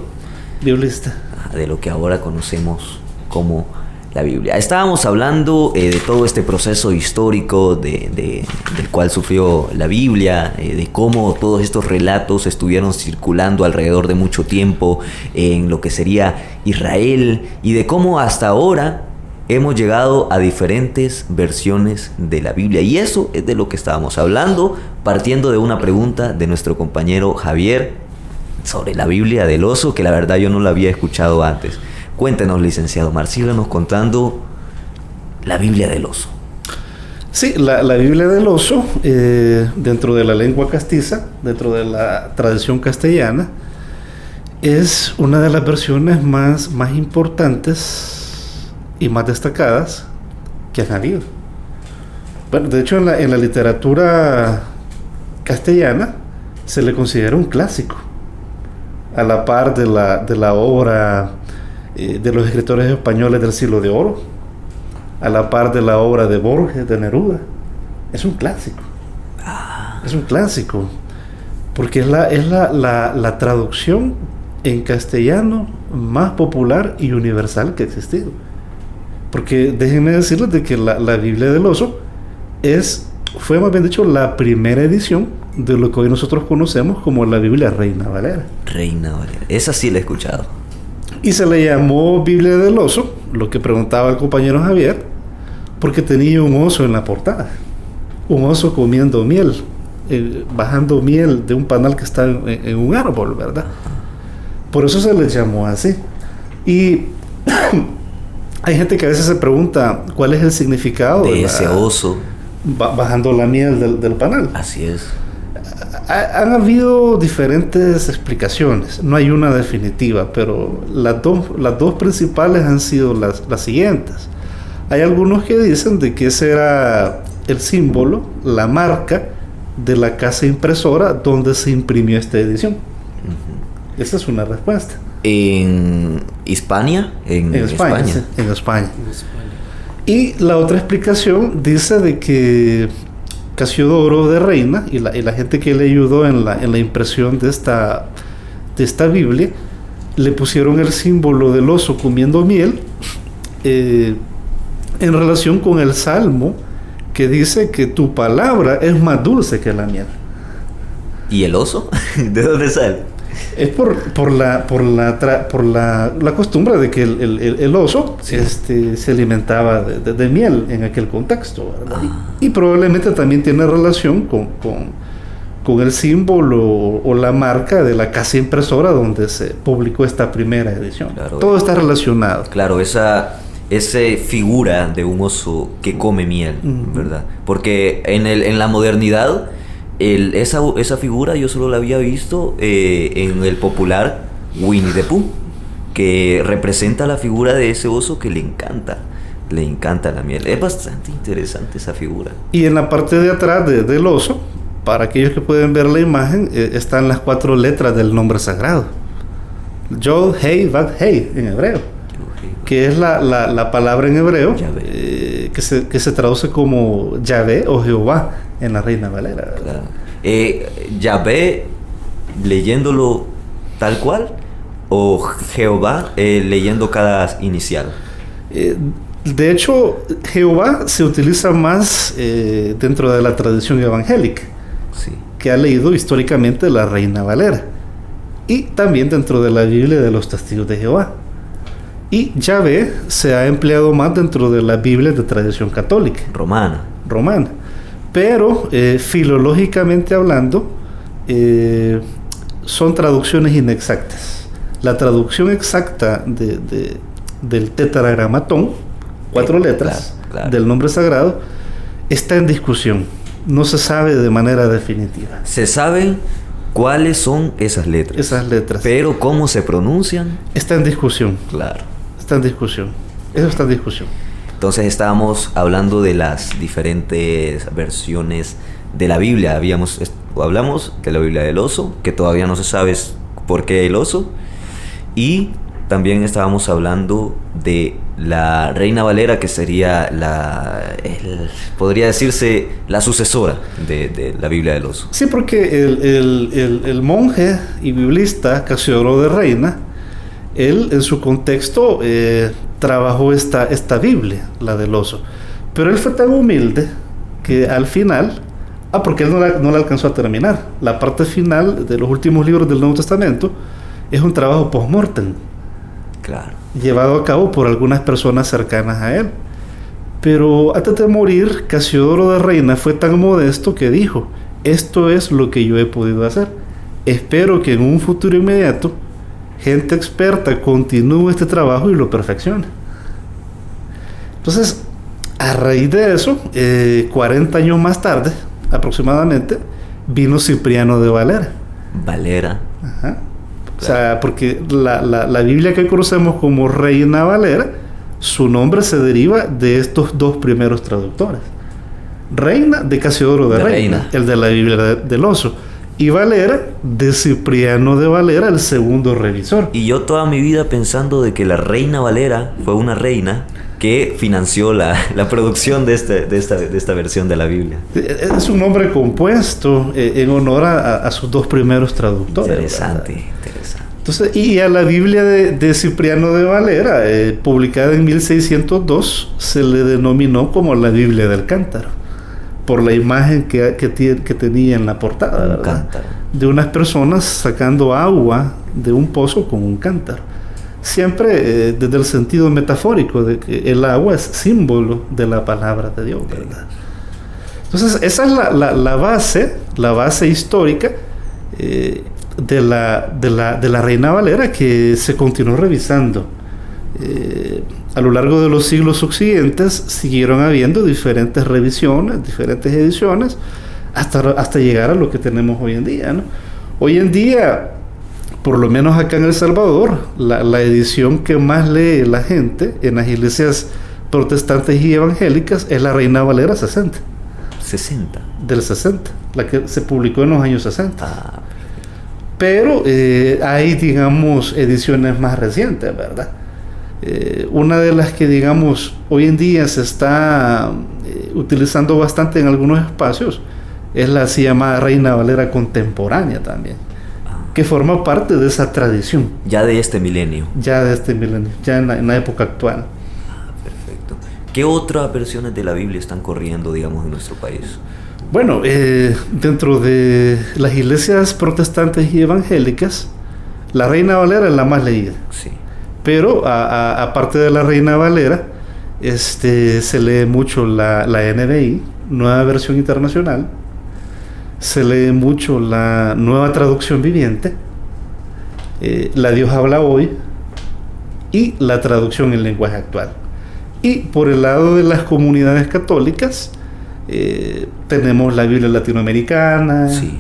Speaker 2: biblista
Speaker 1: de lo que ahora conocemos como la Biblia. Estábamos hablando de todo este proceso histórico del cual sufrió la Biblia, de cómo todos estos relatos estuvieron circulando alrededor de mucho tiempo en lo que sería Israel, y de cómo hasta ahora hemos llegado a diferentes versiones de la Biblia. Y eso es de lo que estábamos hablando, partiendo de una pregunta de nuestro compañero Javier sobre la Biblia del Oso, que la verdad yo no la había escuchado antes. Cuéntenos, licenciado Mar, síganos contando la Biblia del Oso.
Speaker 2: Sí, la Biblia del Oso, dentro de la lengua castiza, dentro de la tradición castellana, es una de las versiones más importantes y más destacadas que han habido. Bueno, de hecho, en la literatura castellana se le considera un clásico, a la par de la obra de los escritores españoles del siglo de oro, a la par de la obra de Borges, de Neruda. Es un clásico. Es un clásico, porque es la traducción en castellano más popular y universal que ha existido. Porque déjenme decirles de que la Biblia del Oso fue más bien dicho la primera edición de lo que hoy nosotros conocemos como la Biblia Reina Valera.
Speaker 1: Reina Valera, esa sí la he escuchado.
Speaker 2: Y se le llamó Biblia del Oso, lo que preguntaba el compañero Javier, porque tenía un oso en la portada. Un oso comiendo miel, bajando miel de un panal que está en un árbol, ¿verdad? Por eso se le llamó así. Y hay gente que a veces se pregunta cuál es el significado
Speaker 1: de ese oso
Speaker 2: bajando la miel del panal.
Speaker 1: Así es.
Speaker 2: Han habido diferentes explicaciones, no hay una definitiva, pero las dos principales han sido las siguientes. Hay algunos que dicen de que ese era el símbolo, la marca de la casa impresora donde se imprimió esta edición. Esa es una respuesta.
Speaker 1: ¿En Hispania?
Speaker 2: En España. Sí, en España. Y la otra explicación dice de que Casiodoro de Reina y la gente que le ayudó en la impresión de esta Biblia, le pusieron el símbolo del oso comiendo miel en relación con el Salmo que dice que tu palabra es más dulce que la miel.
Speaker 1: ¿Y el oso? ¿De dónde sale?
Speaker 2: Es por la costumbre de que el oso
Speaker 1: sí,
Speaker 2: se alimentaba de miel en aquel contexto, ¿verdad? Y probablemente también tiene relación con el símbolo o la marca de la casa impresora donde se publicó esta primera edición.
Speaker 1: Claro,
Speaker 2: todo está relacionado.
Speaker 1: Claro, esa figura de un oso que come miel, ¿verdad? Porque en la modernidad esa figura yo solo la había visto en el popular Winnie the Pooh, que representa la figura de ese oso que le encanta la miel. Es bastante interesante esa figura.
Speaker 2: Y en la parte de atrás del oso, para aquellos que pueden ver la imagen, están las 4 letras del nombre sagrado. Yod, Hei, Vav, Hei, en hebreo. Que es la palabra en hebreo que se traduce como Yahvé o Jehová en la Reina Valera.
Speaker 1: Claro. Yahvé leyéndolo tal cual o Jehová leyendo cada inicial.
Speaker 2: De hecho, Jehová se utiliza más dentro de la tradición evangélica,
Speaker 1: sí,
Speaker 2: que ha leído históricamente la Reina Valera, y también dentro de la Biblia de los Testigos de Jehová. Y Yahvé se ha empleado más dentro de la Biblia de tradición católica.
Speaker 1: Romana.
Speaker 2: Pero filológicamente hablando, son traducciones inexactas. La traducción exacta del tetragramatón, 4 letras, claro, del nombre sagrado, está en discusión. No se sabe de manera definitiva.
Speaker 1: Se saben cuáles son esas letras. Pero cómo se pronuncian
Speaker 2: está en discusión.
Speaker 1: Claro.
Speaker 2: Está en discusión. Eso está en discusión.
Speaker 1: Entonces estábamos hablando de las diferentes versiones de la Biblia. Hablamos de la Biblia del oso, que todavía no se sabe por qué el oso. Y también estábamos hablando de la Reina Valera, que sería podría decirse la sucesora de la Biblia del oso.
Speaker 2: Sí, porque el monje y biblista Casiodoro de Reina, él en su contexto trabajó esta Biblia, la del oso, pero él fue tan humilde que al final, porque él no la alcanzó a terminar, la parte final de los últimos libros del Nuevo Testamento es un trabajo post-mortem,
Speaker 1: claro,
Speaker 2: llevado a cabo por algunas personas cercanas a él. Pero antes de morir, Casiodoro de Reina fue tan modesto que dijo: esto es lo que yo he podido hacer, espero que en un futuro inmediato gente experta continúe este trabajo y lo perfeccione. Entonces, a raíz de eso, 40 años más tarde aproximadamente, vino Cipriano de Valera. Ajá. O sea, porque la Biblia que conocemos como Reina Valera, su nombre se deriva de estos 2 primeros traductores. Reina de Casiodoro de Reina, el de la Biblia del oso, y Valera de Cipriano de Valera, el segundo revisor.
Speaker 1: Y yo toda mi vida pensando de que la Reina Valera fue una reina que financió la producción de esta versión de la Biblia.
Speaker 2: Es un nombre compuesto en honor a sus 2 primeros traductores.
Speaker 1: Interesante.
Speaker 2: Entonces, y a la Biblia de Cipriano de Valera, publicada en 1602, se le denominó como la Biblia del cántaro, por la imagen que tenía en la portada, ¿verdad?
Speaker 1: Cántaro.
Speaker 2: De unas personas sacando agua de un pozo con un cántaro. Siempre desde el sentido metafórico de que el agua es símbolo de la palabra de Dios, ¿verdad? Entonces, esa es la base histórica de la Reina Valera, que se continuó revisando. A lo largo de los siglos subsiguientes siguieron habiendo diferentes revisiones, diferentes ediciones, hasta llegar a lo que tenemos hoy en día, ¿no? Hoy en día, por lo menos acá en El Salvador, la edición que más lee la gente en las iglesias protestantes y evangélicas es la Reina Valera 60.
Speaker 1: 60.
Speaker 2: Del 60, la que se publicó en los años 60.
Speaker 1: Ah,
Speaker 2: Pero hay, digamos, ediciones más recientes, ¿verdad? Una de las que, digamos, hoy en día se está utilizando bastante en algunos espacios es la así llamada Reina Valera contemporánea también, que forma parte de esa tradición.
Speaker 1: ya de este milenio.
Speaker 2: Ya de este milenio, ya en la época actual.
Speaker 1: Perfecto. ¿Qué otras versiones de la Biblia están corriendo, digamos, en nuestro país?
Speaker 2: Bueno, dentro de las iglesias protestantes y evangélicas, la Reina Valera es la más leída.
Speaker 1: Sí.
Speaker 2: Pero aparte de la Reina Valera, se lee mucho la NBI, Nueva Versión Internacional, se lee mucho la Nueva Traducción Viviente, la Dios habla hoy y la traducción en lenguaje actual. Y por el lado de las comunidades católicas, tenemos la Biblia latinoamericana,
Speaker 1: Sí.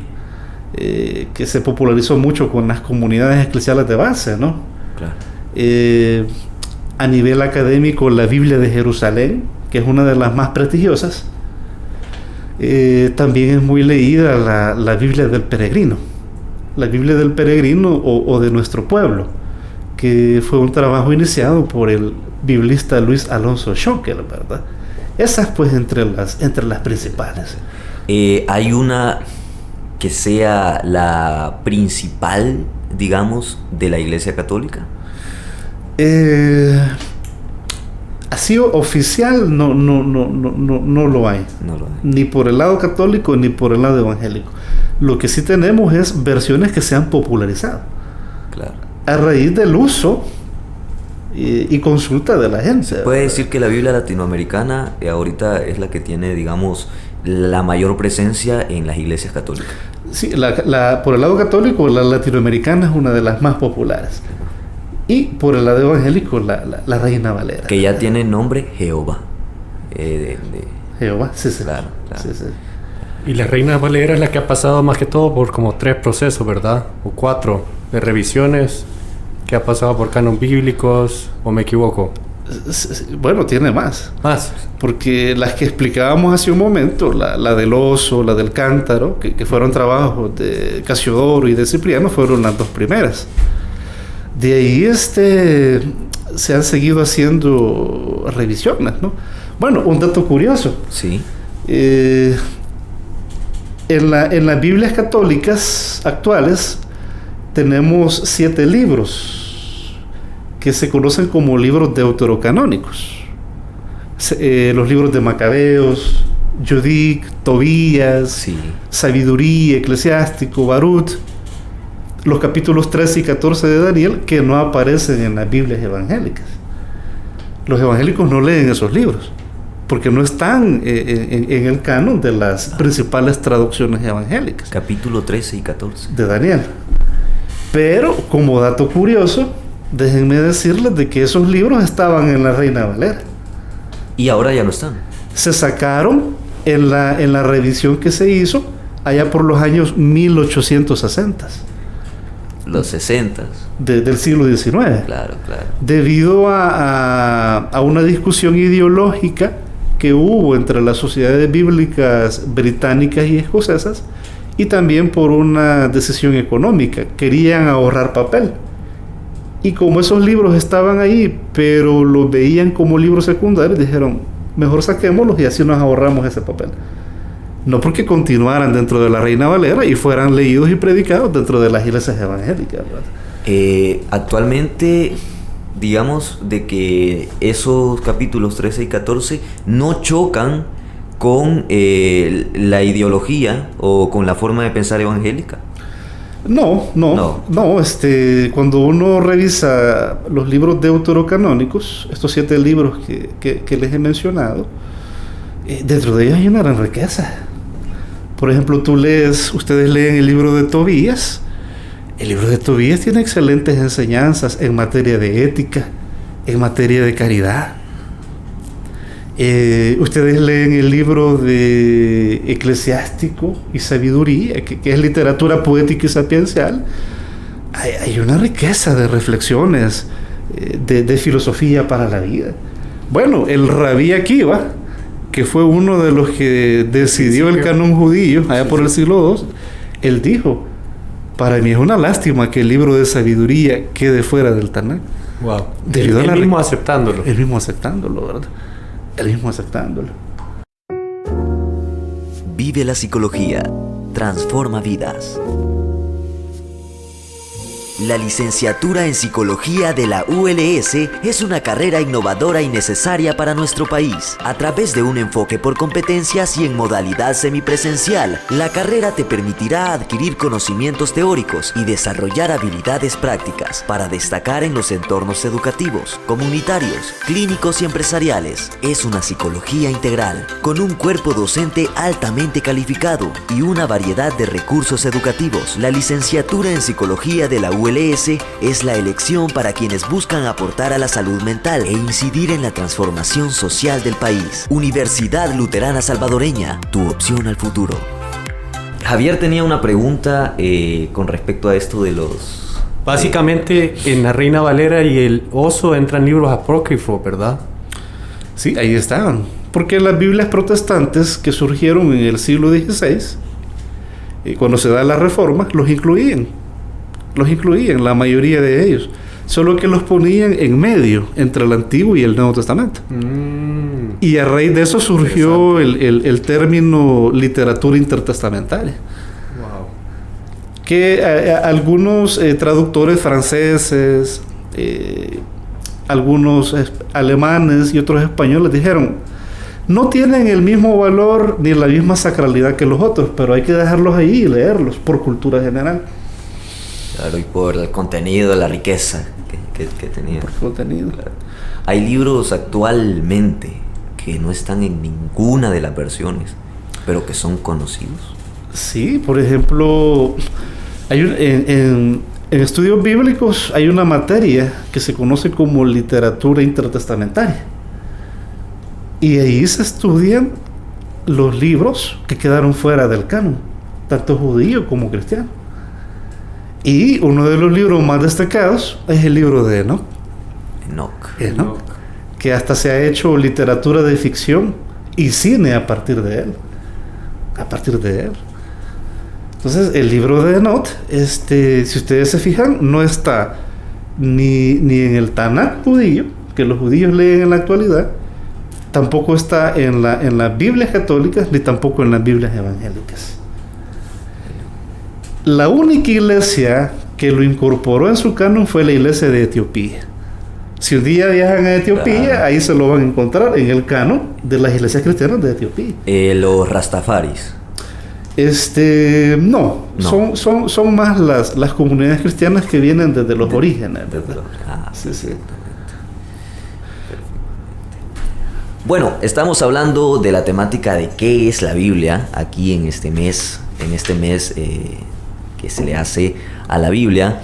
Speaker 2: que se popularizó mucho con las comunidades eclesiales de base, ¿no?
Speaker 1: Claro.
Speaker 2: A nivel académico, la Biblia de Jerusalén, que es una de las más prestigiosas. También es muy leída la Biblia del Peregrino, la Biblia del Peregrino o de nuestro pueblo, que fue un trabajo iniciado por el biblista Luis Alonso Schockel, ¿verdad? Esas pues entre las principales.
Speaker 1: ¿Hay una que sea la principal, digamos, de la Iglesia Católica?
Speaker 2: Así oficial no lo hay.
Speaker 1: No lo hay.
Speaker 2: Ni por el lado católico ni por el lado evangélico. Lo que sí tenemos es versiones que se han popularizado
Speaker 1: Claro.
Speaker 2: a raíz del uso y consulta de la gente.
Speaker 1: Puede decir que la Biblia latinoamericana ahorita es la que tiene, digamos, la mayor presencia en las iglesias católicas.
Speaker 2: Sí, por el lado católico, la latinoamericana es una de las más populares. Y por el lado evangélico, la Reina Valera.
Speaker 1: Que ya tiene nombre Jehová.
Speaker 2: Jehová, sí.
Speaker 1: Claro, claro.
Speaker 2: Sí.
Speaker 3: Y la Reina Valera es la que ha pasado más que todo por como 3 procesos, ¿verdad? O 4 de revisiones, que ha pasado por canon bíblicos, ¿o me equivoco?
Speaker 2: Bueno, tiene más.
Speaker 3: Más.
Speaker 2: Porque las que explicábamos hace un momento, la del oso, la del cántaro, que fueron trabajos de Casiodoro y de Cipriano, fueron las 2 primeras. De ahí se han seguido haciendo revisiones, ¿no? Bueno, un dato curioso.
Speaker 1: Sí.
Speaker 2: En las Biblias católicas actuales tenemos 7 libros que se conocen como libros deuterocanónicos. Los libros de Macabeos, Judith, Tobías,
Speaker 1: Sí.
Speaker 2: Sabiduría, Eclesiástico, Barut, los capítulos 13 y 14 de Daniel, que no aparecen en las Biblias evangélicas. Los evangélicos no leen esos libros porque no están en el canon de las principales traducciones evangélicas
Speaker 1: Capítulo 13 y 14.
Speaker 2: de Daniel. Pero como dato curioso, déjenme decirles de que esos libros estaban en la Reina Valera.
Speaker 1: Y ahora ya no están.
Speaker 2: Se sacaron en la revisión que se hizo allá por los años 1860
Speaker 1: Los 60.
Speaker 2: del siglo XIX.
Speaker 1: Claro, claro.
Speaker 2: Debido a una discusión ideológica que hubo entre las sociedades bíblicas británicas y escocesas, y también por una decisión económica. Querían ahorrar papel. Y como esos libros estaban ahí, pero los veían como libros secundarios, dijeron, mejor saquémoslos y así nos ahorramos ese papel. No porque continuaran dentro de la Reina Valera y fueran leídos y predicados dentro de las iglesias evangélicas, ¿verdad?
Speaker 1: Actualmente, digamos, de que esos capítulos 13 y 14 no chocan con la ideología o con la forma de pensar evangélica.
Speaker 2: No. Cuando uno revisa los libros deuterocanónicos, estos 7 libros que les he mencionado, dentro de ellos hay una gran riqueza. Por ejemplo, ustedes leen el libro de Tobías. El libro de Tobías tiene excelentes enseñanzas en materia de ética, en materia de caridad. Ustedes leen el libro de Eclesiástico y Sabiduría, que es literatura poética y sapiencial. Hay una riqueza de reflexiones, de filosofía para la vida. Bueno, el Rabí Akiva, que fue uno de los que decidió el canon judío allá por el siglo II, él dijo: para mí es una lástima que el libro de sabiduría quede fuera del Tanakh.
Speaker 3: Wow.
Speaker 2: Debido
Speaker 3: Él
Speaker 2: a
Speaker 3: mismo aceptándolo.
Speaker 2: Él mismo aceptándolo, ¿verdad? Él mismo aceptándolo.
Speaker 1: Vive la psicología. Transforma vidas. La licenciatura en Psicología de la ULS es una carrera innovadora y necesaria para nuestro país. A través de un enfoque por competencias y en modalidad semipresencial, la carrera te permitirá adquirir conocimientos teóricos y desarrollar habilidades prácticas para destacar en los entornos educativos, comunitarios, clínicos y empresariales. Es una psicología integral, con un cuerpo docente altamente calificado y una variedad de recursos educativos. La licenciatura en Psicología de la ULS es la elección para quienes buscan aportar a la salud mental e incidir en la transformación social del país. Universidad Luterana Salvadoreña, tu opción al futuro. Javier tenía una pregunta con respecto a esto de los...
Speaker 3: Básicamente, en la Reina Valera y el Oso entran libros apócrifos, ¿verdad?
Speaker 2: Sí, ahí estaban. Porque las Biblias protestantes que surgieron en el siglo XVI, cuando se da la Reforma, los incluían, la mayoría de ellos, solo que los ponían en medio entre el Antiguo y el Nuevo Testamento. Y a raíz de eso surgió el término literatura intertestamentaria.
Speaker 3: Wow.
Speaker 2: Que algunos traductores franceses, algunos alemanes y otros españoles dijeron: no tienen el mismo valor ni la misma sacralidad que los otros, pero hay que dejarlos ahí y leerlos por cultura general.
Speaker 1: Claro, y por el contenido, la riqueza que tenía.
Speaker 2: Por contenido.
Speaker 1: Claro. Hay libros actualmente que no están en ninguna de las versiones, pero que son conocidos.
Speaker 2: Sí, por ejemplo, hay en estudios bíblicos hay una materia que se conoce como literatura intertestamentaria. Y ahí se estudian los libros que quedaron fuera del canon, tanto judío como cristiano. Y uno de los libros más destacados es el libro de Enoch, que hasta se ha hecho literatura de ficción y cine a partir de él. Entonces, el libro de Enoch, si ustedes se fijan, no está ni en el Tanakh judío, que los judíos leen en la actualidad, tampoco está en las Biblias católicas, ni tampoco en las Biblias evangélicas. La única iglesia que lo incorporó en su canon fue la iglesia de Etiopía. Si un día viajan a Etiopía, claro, ahí se lo van a encontrar en el canon de las iglesias cristianas de Etiopía.
Speaker 1: Los Rastafaris.
Speaker 2: No. Son más las comunidades cristianas que vienen desde los orígenes. Sí.
Speaker 1: Bueno, estamos hablando de la temática de qué es la Biblia aquí en este mes que se le hace a la Biblia.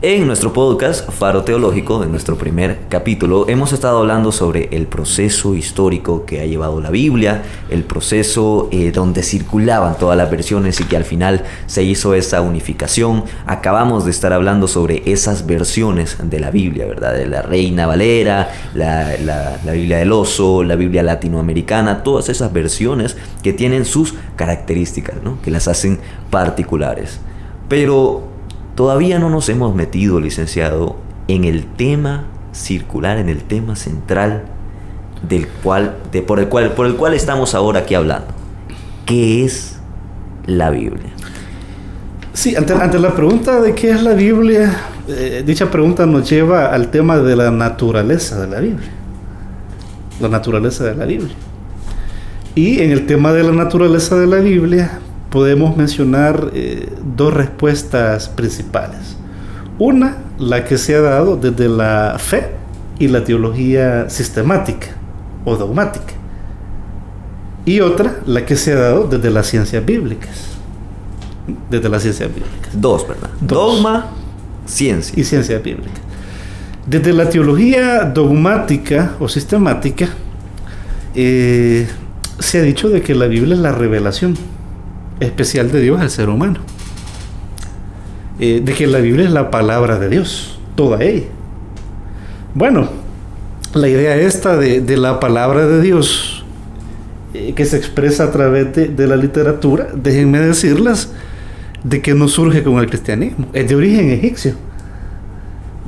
Speaker 1: En nuestro podcast Faro Teológico, en nuestro primer capítulo, hemos estado hablando sobre el proceso histórico que ha llevado la Biblia, el proceso donde circulaban todas las versiones y que al final se hizo esa unificación. Acabamos de estar hablando sobre esas versiones de la Biblia, ¿verdad? De la Reina Valera, la Biblia del Oso, la Biblia latinoamericana, todas esas versiones que tienen sus características, ¿no? Que las hacen particulares. Pero todavía no nos hemos metido, licenciado, en el tema circular, en el tema central por el cual estamos ahora aquí hablando. ¿Qué es la Biblia?
Speaker 2: Sí, ante la pregunta de qué es la Biblia, dicha pregunta nos lleva al tema de la naturaleza de la Biblia. La naturaleza de la Biblia. Y en el tema de la naturaleza de la Biblia podemos mencionar dos respuestas principales. Una, la que se ha dado desde la fe y la teología sistemática o dogmática. Y otra, la que se ha dado desde las ciencias bíblicas.
Speaker 1: Dos, ¿verdad? Dogma, ciencia.
Speaker 2: Y ciencia bíblica. Desde la teología dogmática o sistemática, se ha dicho de que la Biblia es la revelación especial de Dios al ser humano. De que la Biblia es la palabra de Dios, toda ella. Bueno, la idea esta de la palabra de Dios que se expresa a través de la literatura, déjenme decirles de que no surge con el cristianismo, es de origen egipcio.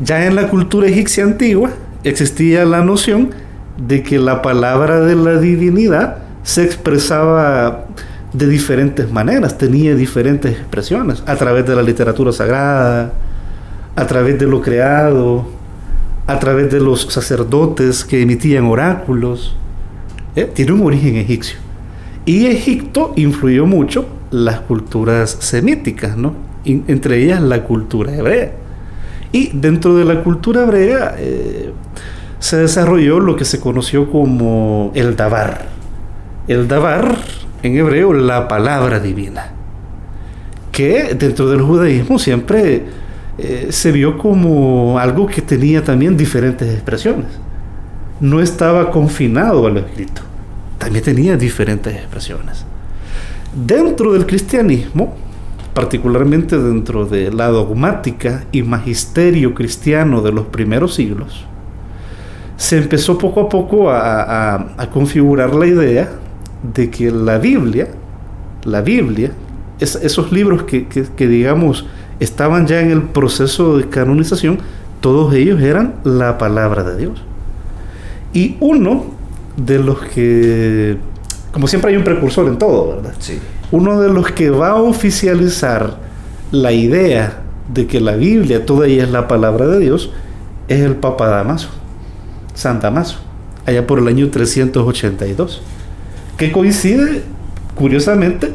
Speaker 2: Ya en la cultura egipcia antigua existía la noción de que la palabra de la divinidad se expresaba de diferentes maneras, tenía diferentes expresiones, a través de la literatura sagrada, a través de lo creado, a través de los sacerdotes que emitían oráculos. Tiene un origen egipcio. Y Egipto influyó mucho las culturas semíticas, ¿no? Entre ellas la cultura hebrea. Y dentro de la cultura hebrea se desarrolló lo que se conoció como el Dabar. El Dabar, en hebreo, la palabra divina, que dentro del judaísmo siempre se vio como algo que tenía también diferentes expresiones. No estaba confinado a lo escrito, también tenía diferentes expresiones. Dentro del cristianismo, particularmente dentro de la dogmática y magisterio cristiano de los primeros siglos, se empezó poco a poco a configurar la idea de que la Biblia, esos libros que digamos estaban ya en el proceso de canonización, todos ellos eran la palabra de Dios. Y uno de los que, como siempre hay un precursor en todo, ¿verdad?
Speaker 1: Sí.
Speaker 2: Uno de los que va a oficializar la idea de que la Biblia toda ella es la palabra de Dios es el Papa Damaso, San Damaso, allá por el año 382, que coincide, curiosamente,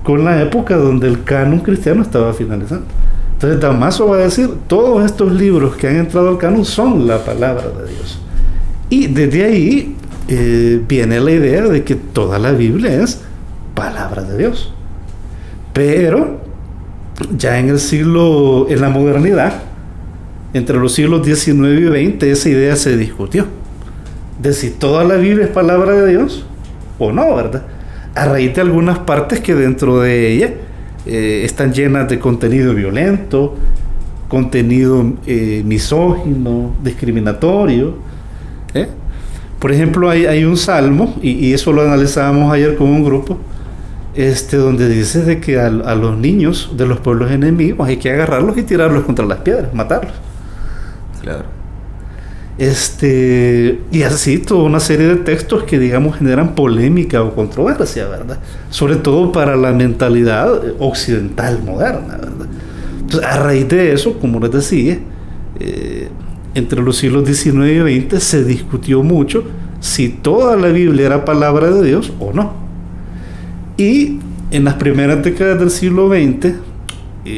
Speaker 2: con la época donde el canon cristiano estaba finalizando. Entonces Damaso va a decir, todos estos libros que han entrado al canon son la palabra de Dios. Y desde ahí viene la idea de que toda la Biblia es palabra de Dios. Pero ya en la modernidad, entre los siglos XIX y XX, esa idea se discutió de si toda la Biblia es palabra de Dios o no, ¿verdad? A raíz de algunas partes que dentro de ella están llenas de contenido violento, contenido misógino, discriminatorio. Por ejemplo, hay un salmo, y eso lo analizábamos ayer con un grupo, donde dice de que a los niños de los pueblos enemigos hay que agarrarlos y tirarlos contra las piedras, matarlos.
Speaker 1: Claro.
Speaker 2: Y así toda una serie de textos que digamos generan polémica o controversia, ¿verdad? Sobre todo para la mentalidad occidental moderna, ¿verdad? Entonces, a raíz de eso, como les decía, entre los siglos XIX y XX se discutió mucho si toda la Biblia era palabra de Dios o no. Y en las primeras décadas del siglo XX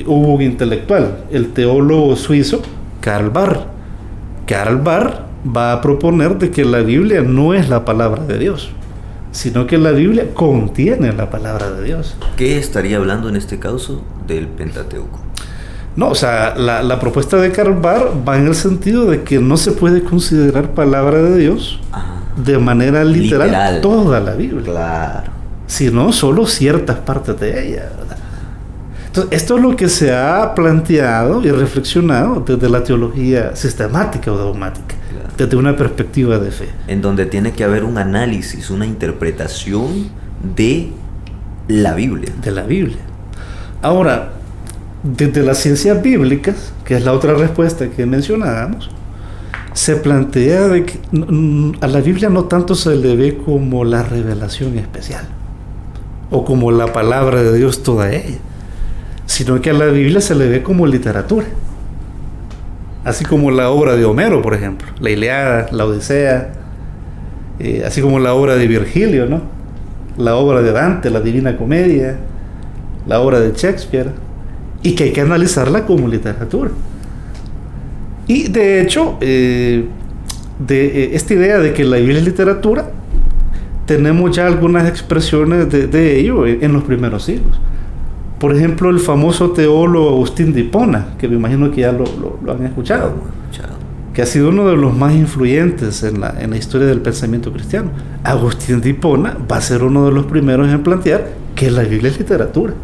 Speaker 2: hubo un intelectual, el teólogo suizo Karl Barth. Karl Barth va a proponer de que la Biblia no es la palabra de Dios, sino que la Biblia contiene la palabra de Dios.
Speaker 1: ¿Qué estaría hablando en este caso del Pentateuco?
Speaker 2: No, o sea, la propuesta de Karl Barth va en el sentido de que no se puede considerar palabra de Dios de manera literal toda la Biblia.
Speaker 1: Claro.
Speaker 2: Sino solo ciertas partes de ella, ¿verdad? Entonces, esto es lo que se ha planteado y reflexionado desde la teología sistemática o dogmática, claro, desde una perspectiva de fe.
Speaker 1: En donde tiene que haber un análisis, una interpretación de la Biblia. De la Biblia.
Speaker 2: Ahora, desde las ciencias bíblicas, que es la otra respuesta que mencionábamos, se plantea de que a la Biblia no tanto se le ve como la revelación especial o como la palabra de Dios toda ella, sino que a la Biblia se le ve como literatura, así como la obra de Homero, por ejemplo, la Ilíada, la Odisea, así como la obra de Virgilio, ¿no? La obra de Dante, la Divina Comedia, la obra de Shakespeare, y que hay que analizarla como literatura. Y de hecho, esta idea de que la Biblia es literatura, tenemos ya algunas expresiones de ello en los primeros siglos. Por ejemplo, el famoso teólogo Agustín de Hipona, que me imagino que ya lo han escuchado, que ha sido uno de los más influyentes en la historia del pensamiento cristiano. Agustín de Hipona va a ser uno de los primeros en plantear que la Biblia es literatura,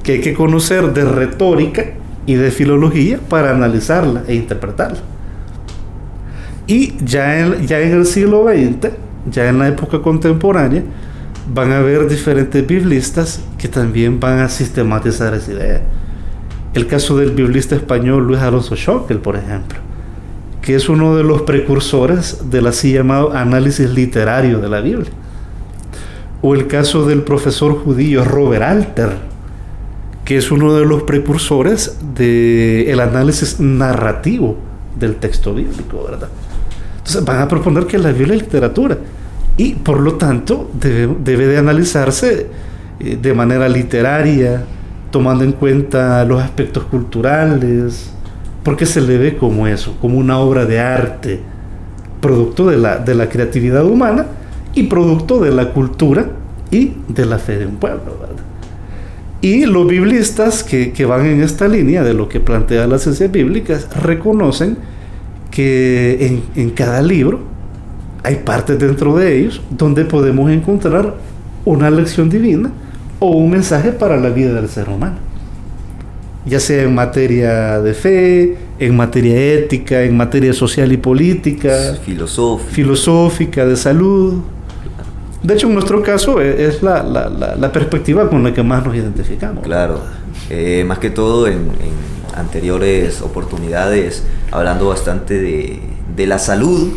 Speaker 2: que hay que conocer de retórica y de filología para analizarla e interpretarla. Y ya en el siglo XX, ya en la época contemporánea, van a haber diferentes biblistas que también van a sistematizar esa idea. El caso del biblista español Luis Alonso Schockel, por ejemplo, que es uno de los precursores del así llamado análisis literario de la Biblia. O el caso del profesor judío Robert Alter, que es uno de los precursores del análisis narrativo del texto bíblico, ¿verdad? Entonces van a proponer que la Biblia es literatura y por lo tanto debe de analizarse de manera literaria, tomando en cuenta los aspectos culturales, porque se le ve como eso, como una obra de arte, producto de la creatividad humana y producto de la cultura y de la fe de un pueblo, ¿verdad? Y los biblistas que van en esta línea de lo que plantea las ciencias bíblicas reconocen que en cada libro hay partes dentro de ellos donde podemos encontrar una lección divina o un mensaje para la vida del ser humano, ya sea en materia de fe, en materia ética, en materia social y política, filosófica, de salud. De hecho, en nuestro caso es la perspectiva con la que más nos identificamos.
Speaker 1: Claro, más que todo en anteriores oportunidades, hablando bastante de la salud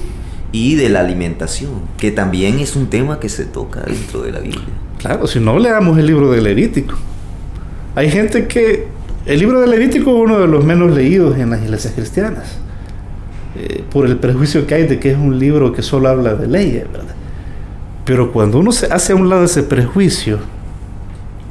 Speaker 1: y de la alimentación, que también es un tema que se toca dentro de la Biblia.
Speaker 2: Claro, si no leamos el libro de Levítico. Hay gente que... El libro de Levítico es uno de los menos leídos en las iglesias cristianas, por el prejuicio que hay de que es un libro que solo habla de leyes, ¿verdad? Pero cuando uno se hace a un lado ese prejuicio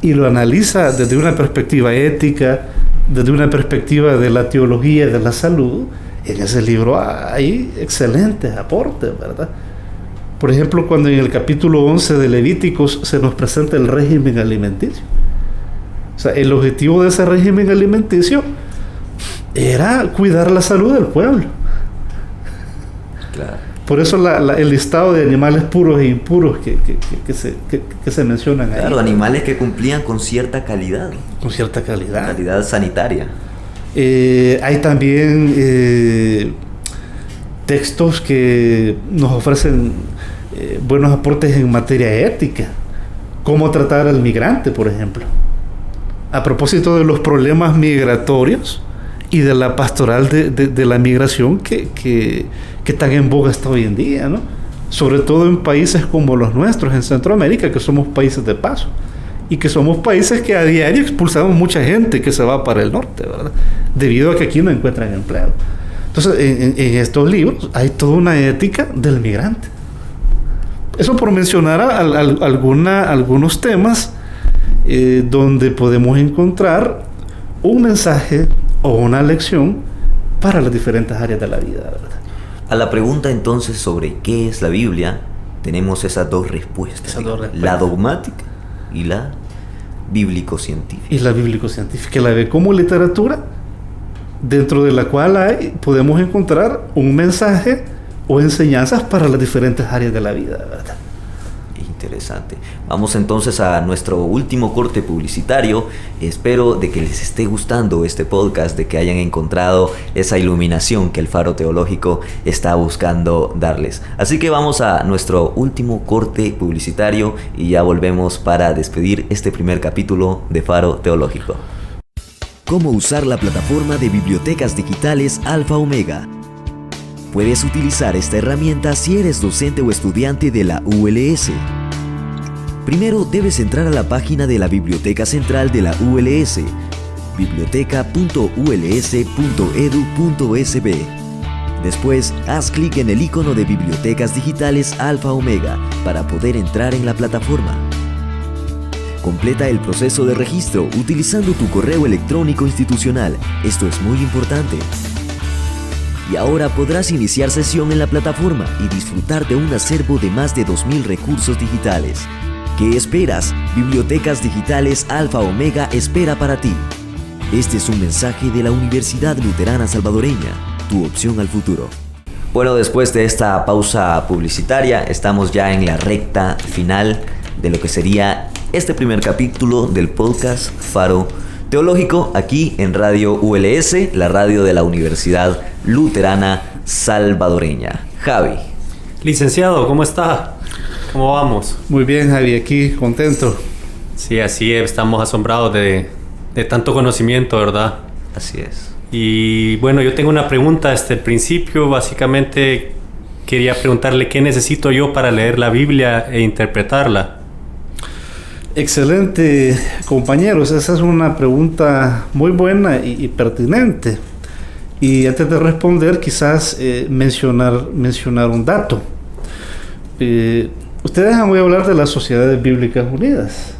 Speaker 2: y lo analiza desde una perspectiva ética, desde una perspectiva de la teología de la salud, en ese libro hay excelentes aportes, ¿verdad? Por ejemplo, cuando en el capítulo 11 de Levíticos se nos presenta el régimen alimenticio. O sea, el objetivo de ese régimen alimenticio era cuidar la salud del pueblo.
Speaker 1: Claro.
Speaker 2: Por eso el listado de animales puros e impuros que se mencionan ahí.
Speaker 1: Claro, animales que cumplían con cierta calidad.
Speaker 2: Con cierta calidad.
Speaker 1: Calidad sanitaria.
Speaker 2: Hay también textos que nos ofrecen buenos aportes en materia ética. Cómo tratar al migrante, por ejemplo. A propósito de los problemas migratorios y de la pastoral de la migración que están en boga hasta hoy en día, ¿no? Sobre todo en países como los nuestros, en Centroamérica, que somos países de paso y que somos países que a diario expulsamos mucha gente que se va para el norte, ¿verdad? Debido a que aquí no encuentran empleo. Entonces, en estos libros hay toda una ética del migrante. Eso por mencionar algunos temas donde podemos encontrar un mensaje o una lección para las diferentes áreas de la vida, ¿verdad?
Speaker 1: A la pregunta entonces sobre qué es la Biblia, tenemos esas dos respuestas. La dogmática y la bíblico-científica.
Speaker 2: Y la bíblico-científica, que la ve como literatura, dentro de la cual podemos encontrar un mensaje o enseñanzas para las diferentes áreas de la vida, ¿verdad?
Speaker 1: Interesante. Vamos entonces a nuestro último corte publicitario. Espero de que les esté gustando este podcast, de que hayan encontrado esa iluminación que el Faro Teológico está buscando darles. Así que vamos a nuestro último corte publicitario y ya volvemos para despedir este primer capítulo de Faro Teológico.
Speaker 4: ¿Cómo usar la plataforma de bibliotecas digitales Alfa Omega? Puedes utilizar esta herramienta si eres docente o estudiante de la ULS. Primero debes entrar a la página de la Biblioteca Central de la ULS, biblioteca.uls.edu.sb. Después, haz clic en el icono de Bibliotecas Digitales Alfa Omega para poder entrar en la plataforma. Completa el proceso de registro utilizando tu correo electrónico institucional. Esto es muy importante. Y ahora podrás iniciar sesión en la plataforma y disfrutar de un acervo de más de 2.000 recursos digitales. ¿Qué esperas? Bibliotecas Digitales Alfa Omega espera para ti. Este es un mensaje de la Universidad Luterana Salvadoreña, tu opción al futuro.
Speaker 1: Bueno, después de esta pausa publicitaria, estamos ya en la recta final de lo que sería este primer capítulo del podcast Faro Teológico, aquí en Radio ULS, la radio de la Universidad Luterana Salvadoreña. Javi.
Speaker 3: Licenciado, ¿cómo está? ¿Cómo vamos?
Speaker 2: Muy bien, Javi, aquí contento.
Speaker 3: Sí, así es, estamos asombrados de tanto conocimiento, ¿verdad?
Speaker 1: Así es.
Speaker 3: Y bueno, yo tengo una pregunta desde el principio. Básicamente quería preguntarle qué necesito yo para leer la Biblia e interpretarla.
Speaker 2: Excelente, compañeros. Esa es una pregunta muy buena y pertinente. Y antes de responder, quizás mencionar un dato. Ustedes han oído hablar de las Sociedades Bíblicas Unidas.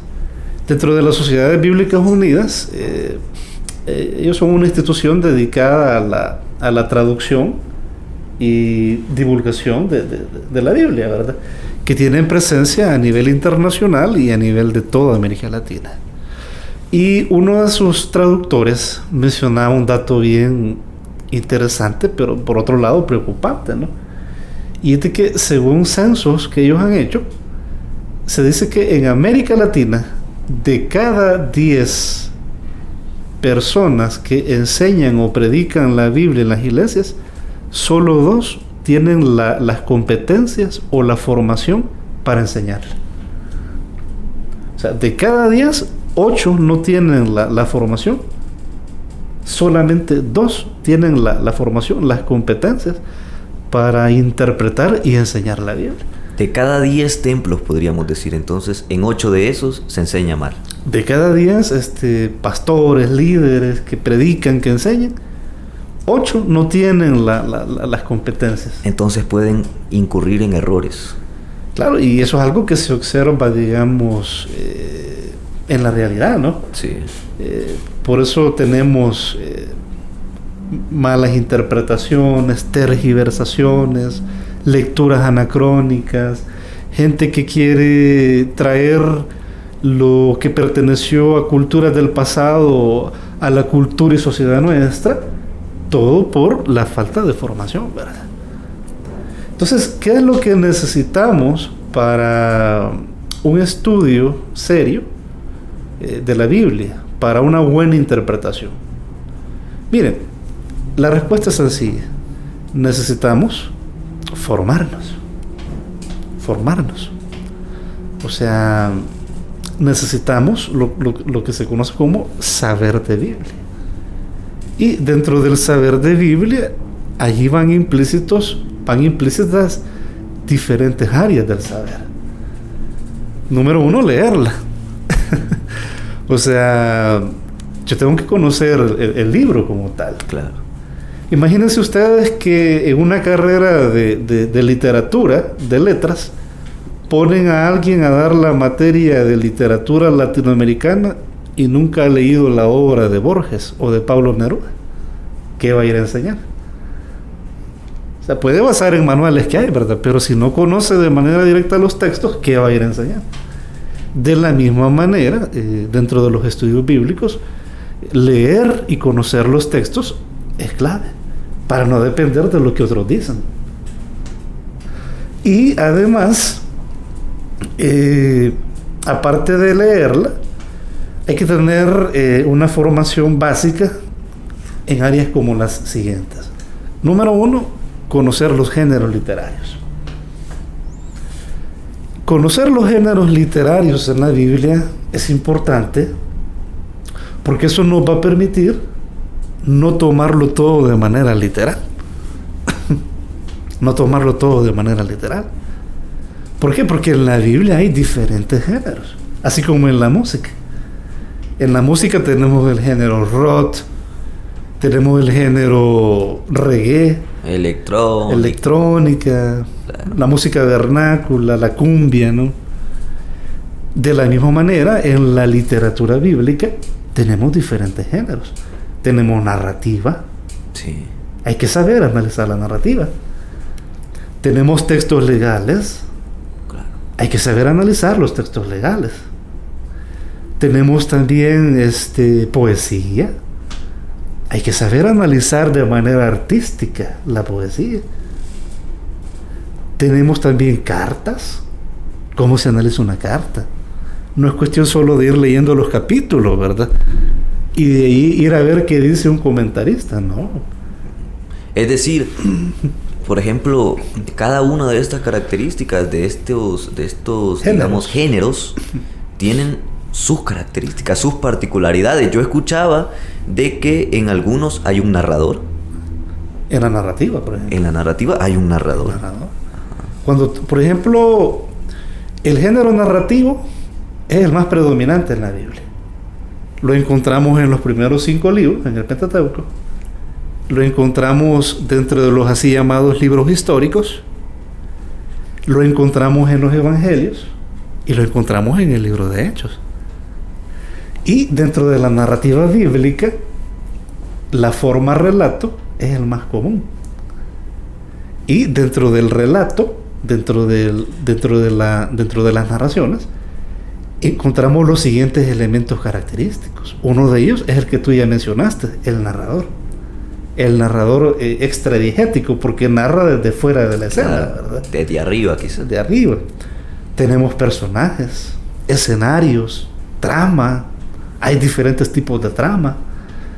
Speaker 2: Dentro de las Sociedades Bíblicas Unidas, ellos son una institución dedicada a la traducción y divulgación de la Biblia, ¿verdad? Que tienen presencia a nivel internacional y a nivel de toda América Latina. Y uno de sus traductores mencionaba un dato bien interesante, pero por otro lado preocupante, ¿no? Y es de que según censos que ellos han hecho, se dice que en América Latina, de cada 10 personas que enseñan o predican la Biblia en las iglesias, solo 2 tienen las competencias o la formación para enseñarla. O sea, de cada 10, 8 no tienen la formación. Solamente 2 tienen la formación, las competencias para interpretar y enseñar la Biblia.
Speaker 1: De cada 10 templos, podríamos decir, entonces, en 8 de esos se enseña mal.
Speaker 2: De cada 10 pastores, líderes que predican, que enseñan, 8 no tienen las competencias.
Speaker 1: Entonces pueden incurrir en errores.
Speaker 2: Claro, y eso es algo que se observa, digamos, en la realidad, ¿no?
Speaker 1: Sí.
Speaker 2: Por eso tenemos malas interpretaciones, tergiversaciones, lecturas anacrónicas, gente que quiere traer lo que perteneció a culturas del pasado a la cultura y sociedad nuestra, todo por la falta de formación, ¿verdad? Entonces, ¿qué es lo que necesitamos para un estudio serio de la Biblia, para una buena interpretación? Miren, la respuesta es sencilla. Necesitamos formarnos. O sea, necesitamos lo que se conoce como saber de Biblia. Y dentro del saber de Biblia, allí van implícitas diferentes áreas del saber. Número 1, leerla. O sea, yo tengo que conocer el libro como tal.
Speaker 1: Claro.
Speaker 2: Imagínense ustedes que en una carrera de literatura, de letras, ponen a alguien a dar la materia de literatura latinoamericana y nunca ha leído la obra de Borges o de Pablo Neruda. ¿Qué va a ir a enseñar? O sea, puede basar en manuales que hay, ¿verdad? Pero si no conoce de manera directa los textos, ¿qué va a ir a enseñar? De la misma manera, dentro de los estudios bíblicos, leer y conocer los textos es clave para no depender de lo que otros dicen. Y además, aparte de leerla, hay que tener una formación básica en áreas como las siguientes. Número 1, conocer los géneros literarios. Conocer los géneros literarios en la Biblia es importante porque eso nos va a permitir no tomarlo todo de manera literal. No tomarlo todo de manera literal. ¿Por qué? Porque en la Biblia hay diferentes géneros, así como en la música. En la música tenemos el género rock, tenemos el género reggae, electrónica, claro, la música vernácula, la cumbia, ¿no? De la misma manera, en la literatura bíblica tenemos diferentes géneros. Tenemos narrativa.
Speaker 1: Sí.
Speaker 2: Hay que saber analizar la narrativa. Tenemos textos legales.
Speaker 1: Claro.
Speaker 2: Hay que saber analizar los textos legales. Tenemos también poesía. Hay que saber analizar de manera artística la poesía. Tenemos también cartas. ¿Cómo se analiza una carta? No es cuestión solo de ir leyendo los capítulos, ¿verdad? Y de ahí ir a ver qué dice un comentarista, ¿no?
Speaker 1: Es decir, por ejemplo, cada una de estas características, de estos digamos, géneros, tienen sus características, sus particularidades. Yo escuchaba de que en algunos hay un narrador.
Speaker 2: En la narrativa, por ejemplo.
Speaker 1: En la narrativa hay un narrador.
Speaker 2: Cuando, por ejemplo, el género narrativo es el más predominante en la Biblia. Lo encontramos en los primeros 5 libros, en el Pentateuco. Lo encontramos dentro de los así llamados libros históricos. Lo encontramos en los evangelios. Y lo encontramos en el libro de Hechos. Y dentro de la narrativa bíblica, la forma relato es el más común. Y dentro del relato, dentro de las narraciones, encontramos los siguientes elementos característicos. Uno de ellos es el que tú ya mencionaste, el narrador. El narrador extradigético, porque narra desde fuera de la escena, ¿verdad?
Speaker 1: Desde arriba, quizás.
Speaker 2: De arriba. Tenemos personajes, escenarios, trama. Hay diferentes tipos de trama.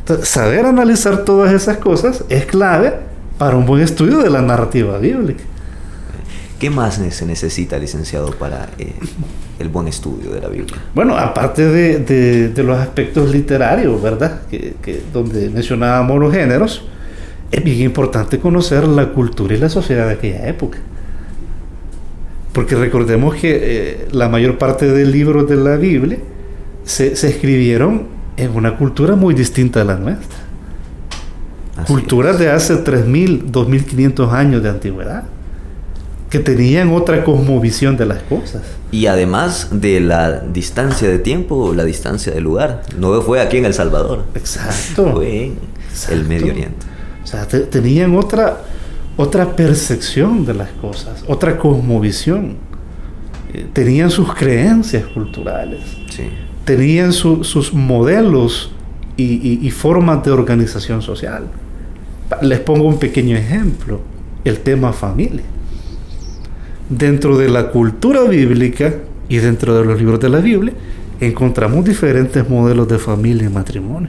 Speaker 2: Entonces, saber analizar todas esas cosas es clave para un buen estudio de la narrativa bíblica.
Speaker 1: ¿Qué más se necesita, licenciado, para el buen estudio de la Biblia?
Speaker 2: Bueno, aparte de los aspectos literarios, ¿verdad? Que donde mencionábamos los géneros, es bien importante conocer la cultura y la sociedad de aquella época. Porque recordemos que la mayor parte de libros de la Biblia se escribieron en una cultura muy distinta a la nuestra. Culturas de hace 3.000, 2.500 años de antigüedad, que tenían otra cosmovisión de las cosas.
Speaker 1: Y además de la distancia de tiempo, la distancia de lugar. No fue aquí en El Salvador.
Speaker 2: Exacto.
Speaker 1: Fue en el Medio Oriente.
Speaker 2: O sea, tenían otra percepción de las cosas, otra cosmovisión. Tenían sus creencias culturales.
Speaker 1: Sí.
Speaker 2: Tenían sus modelos y formas de organización social. Les pongo un pequeño ejemplo. El tema familia. Dentro de la cultura bíblica y dentro de los libros de la Biblia encontramos diferentes modelos de familia y matrimonio.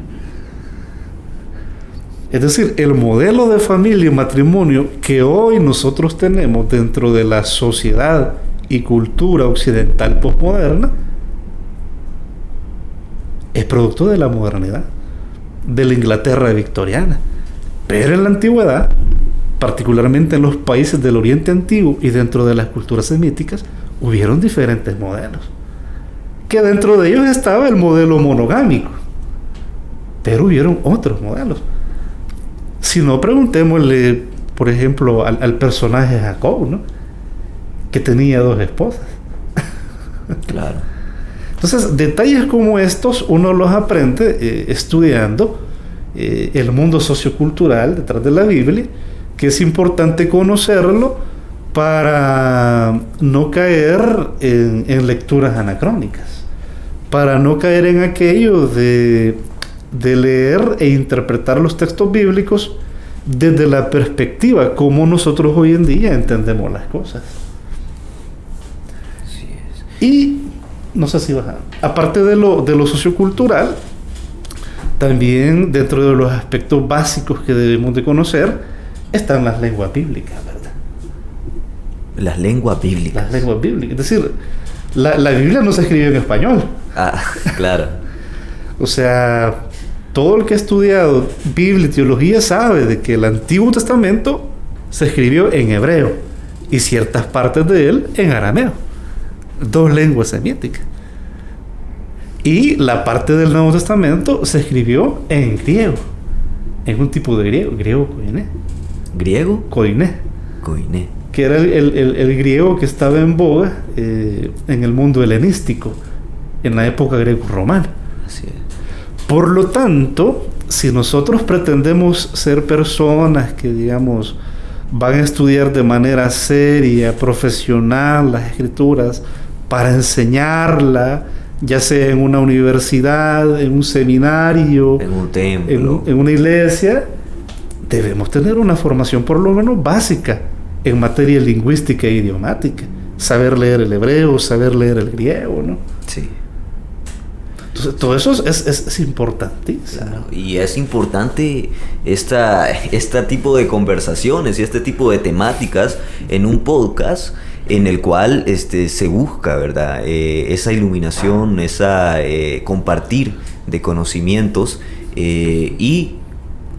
Speaker 2: Es decir, el modelo de familia y matrimonio que hoy nosotros tenemos dentro de la sociedad y cultura occidental posmoderna es producto de la modernidad, de la Inglaterra victoriana. Pero en la antigüedad, particularmente en los países del Oriente Antiguo y dentro de las culturas semíticas, hubieron diferentes modelos. Que dentro de ellos estaba el modelo monogámico, pero hubieron otros modelos. Si no, preguntémosle, por ejemplo, al personaje Jacob, ¿no? Que tenía 2 esposas.
Speaker 1: Claro.
Speaker 2: Entonces, detalles como estos uno los aprende estudiando el mundo sociocultural detrás de la Biblia, que es importante conocerlo para no caer en lecturas anacrónicas, para no caer en aquello de leer e interpretar los textos bíblicos desde la perspectiva como nosotros hoy en día entendemos las cosas.
Speaker 1: Así es.
Speaker 2: Y no sé si aparte de lo sociocultural, también dentro de los aspectos básicos que debemos de conocer están las lenguas bíblicas, ¿verdad?
Speaker 1: Las lenguas bíblicas.
Speaker 2: Las lenguas bíblicas. Es decir, la Biblia no se escribió en español.
Speaker 1: Ah, claro.
Speaker 2: O sea, todo el que ha estudiado Biblia y teología sabe de que el Antiguo Testamento se escribió en hebreo y ciertas partes de él en arameo. 2 lenguas semíticas. Y la parte del Nuevo Testamento se escribió en griego, en un tipo de griego koiné.
Speaker 1: ¿Griego?
Speaker 2: Koiné.
Speaker 1: Koiné.
Speaker 2: Que era el griego que estaba en boga en el mundo helenístico, en la época greco-romana.
Speaker 1: Así es.
Speaker 2: Por lo tanto, si nosotros pretendemos ser personas que, digamos, van a estudiar de manera seria, profesional las escrituras, para enseñarla, ya sea en una universidad, en un seminario,
Speaker 1: en un templo,
Speaker 2: en una iglesia, debemos tener una formación por lo menos básica en materia lingüística e idiomática. Saber leer el hebreo, saber leer el griego, ¿no?
Speaker 1: Sí.
Speaker 2: Entonces, todo eso es importantísimo.
Speaker 1: Claro, y es importante este tipo de conversaciones y este tipo de temáticas en un podcast en el cual se busca, ¿verdad? Esa iluminación, compartir de conocimientos, y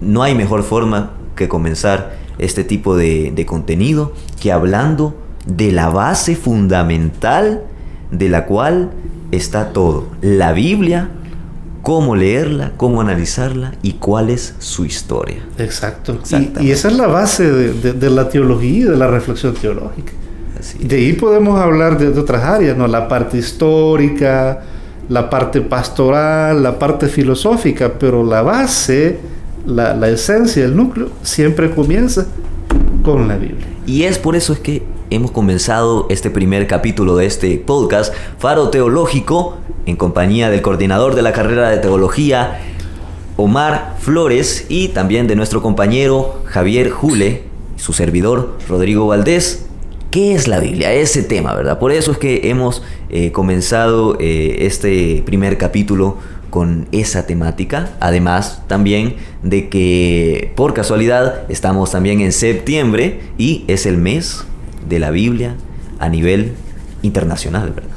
Speaker 1: no hay mejor forma que comenzar este tipo de contenido que hablando de la base fundamental de la cual está todo: la Biblia, cómo leerla, cómo analizarla y cuál es su historia.
Speaker 2: Exacto. Y esa es la base de la teología y de la reflexión teológica.
Speaker 1: Así.
Speaker 2: De ahí podemos hablar de otras áreas, ¿no? La parte histórica, la parte pastoral, la parte filosófica, pero la base, la esencia, el núcleo, siempre comienza con la Biblia.
Speaker 1: Y es por eso es que hemos comenzado este primer capítulo de este podcast, Faro Teológico, en compañía del coordinador de la carrera de Teología, Omar Flores, y también de nuestro compañero Javier Jule, su servidor Rodrigo Valdés. ¿Qué es la Biblia? Ese tema, ¿verdad? Por eso es que hemos comenzado este primer capítulo con esa temática. Además, también de que por casualidad estamos también en septiembre y es el mes de la Biblia a nivel internacional, ¿verdad?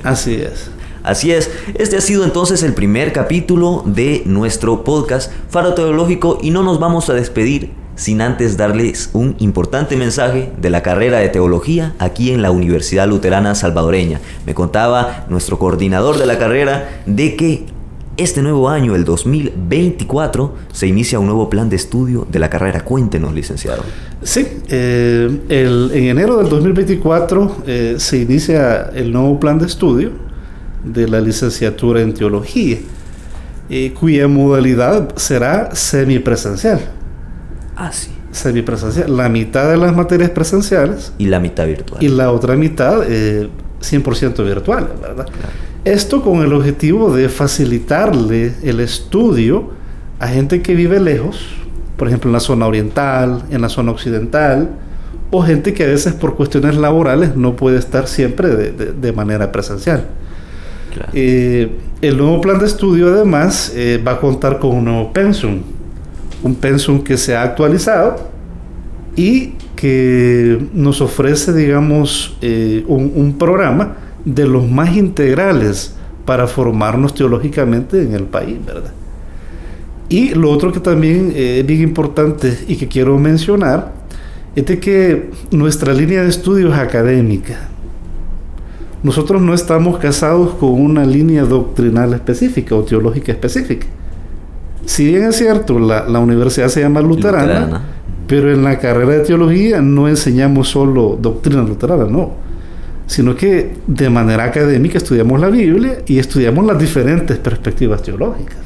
Speaker 2: Así es.
Speaker 1: Así es. Este ha sido entonces el primer capítulo de nuestro podcast Faro Teológico, y no nos vamos a despedir sin antes darles un importante mensaje de la carrera de teología aquí en la Universidad Luterana Salvadoreña. Me contaba nuestro coordinador de la carrera de que este nuevo año, el 2024, se inicia un nuevo plan de estudio de la carrera. Cuéntenos, licenciado.
Speaker 2: Sí, en enero del 2024 se inicia el nuevo plan de estudio de la licenciatura en teología, cuya modalidad será semipresencial.
Speaker 1: Ah, sí.
Speaker 2: Semipresencial. La mitad de las materias presenciales.
Speaker 1: Y la mitad virtual.
Speaker 2: Y la otra mitad 100% virtual, ¿verdad? Claro. Esto con el objetivo de facilitarle el estudio a gente que vive lejos, por ejemplo en la zona oriental, en la zona occidental, o gente que a veces por cuestiones laborales no puede estar siempre de manera presencial. Claro. El nuevo plan de estudio además va a contar con un nuevo pensum, un pensum que se ha actualizado y que nos ofrece, digamos, un programa de los más integrales para formarnos teológicamente en el país, ¿verdad? Y lo otro que también es bien importante y que quiero mencionar es de que nuestra línea de estudio es académica. Nosotros no estamos casados con una línea doctrinal específica o teológica específica. Si bien es cierto, la universidad se llama luterana, pero en la carrera de teología no enseñamos solo doctrina luterana, no, sino que de manera académica estudiamos la Biblia y estudiamos las diferentes perspectivas teológicas,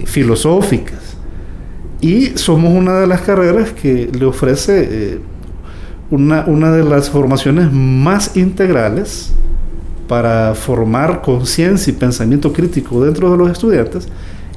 Speaker 2: filosóficas, y somos una de las carreras que le ofrece una de las formaciones más integrales para formar conciencia y pensamiento crítico dentro de los estudiantes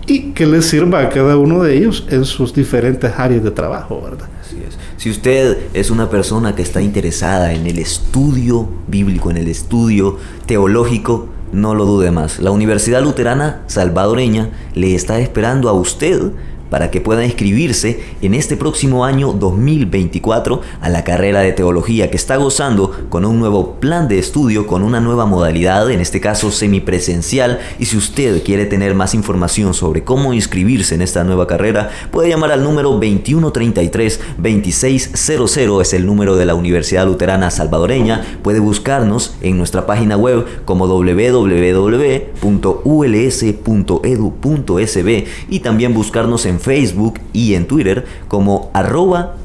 Speaker 2: y que les sirva a cada uno de ellos en sus diferentes áreas de trabajo, ¿verdad?
Speaker 1: Así es. Si usted es una persona que está interesada en el estudio bíblico, en el estudio teológico, no lo dude más. La Universidad Luterana Salvadoreña le está esperando a usted para que pueda inscribirse en este próximo año 2024 a la carrera de teología, que está gozando con un nuevo plan de estudio, con una nueva modalidad, en este caso semipresencial. Y si usted quiere tener más información sobre cómo inscribirse en esta nueva carrera, puede llamar al número 2133-2600, es el número de la Universidad Luterana Salvadoreña. Puede buscarnos en nuestra página web como www.uls.edu.sb y también buscarnos en Facebook y en Twitter como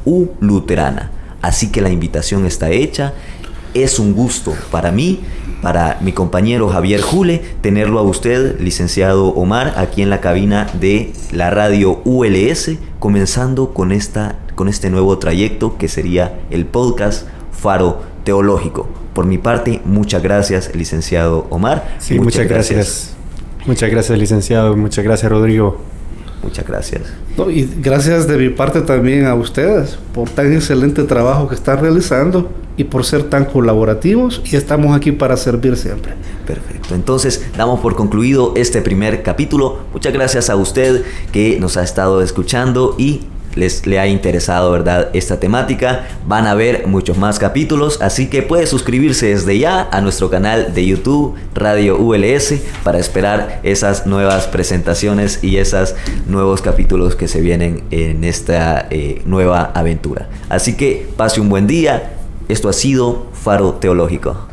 Speaker 1: @uluterana. Así que la invitación está hecha. Es un gusto para mí, para mi compañero Javier Jule, tenerlo a usted, licenciado Omar, aquí en la cabina de la radio ULS, comenzando con este nuevo trayecto que sería el podcast Faro Teológico. Por mi parte, muchas gracias, licenciado Omar.
Speaker 3: Sí, muchas gracias. Muchas gracias, licenciado. Muchas gracias, Rodrigo.
Speaker 1: Muchas gracias.
Speaker 2: No, y gracias de mi parte también a ustedes por tan excelente trabajo que están realizando y por ser tan colaborativos, y estamos aquí para servir siempre.
Speaker 1: Perfecto, entonces damos por concluido este primer capítulo. Muchas gracias a usted que nos ha estado escuchando y le ha interesado, ¿verdad?, esta temática. Van a haber muchos más capítulos, así que puede suscribirse desde ya a nuestro canal de YouTube Radio ULS para esperar esas nuevas presentaciones y esos nuevos capítulos que se vienen en esta nueva aventura. Así que pase un buen día. Esto ha sido Faro Teológico.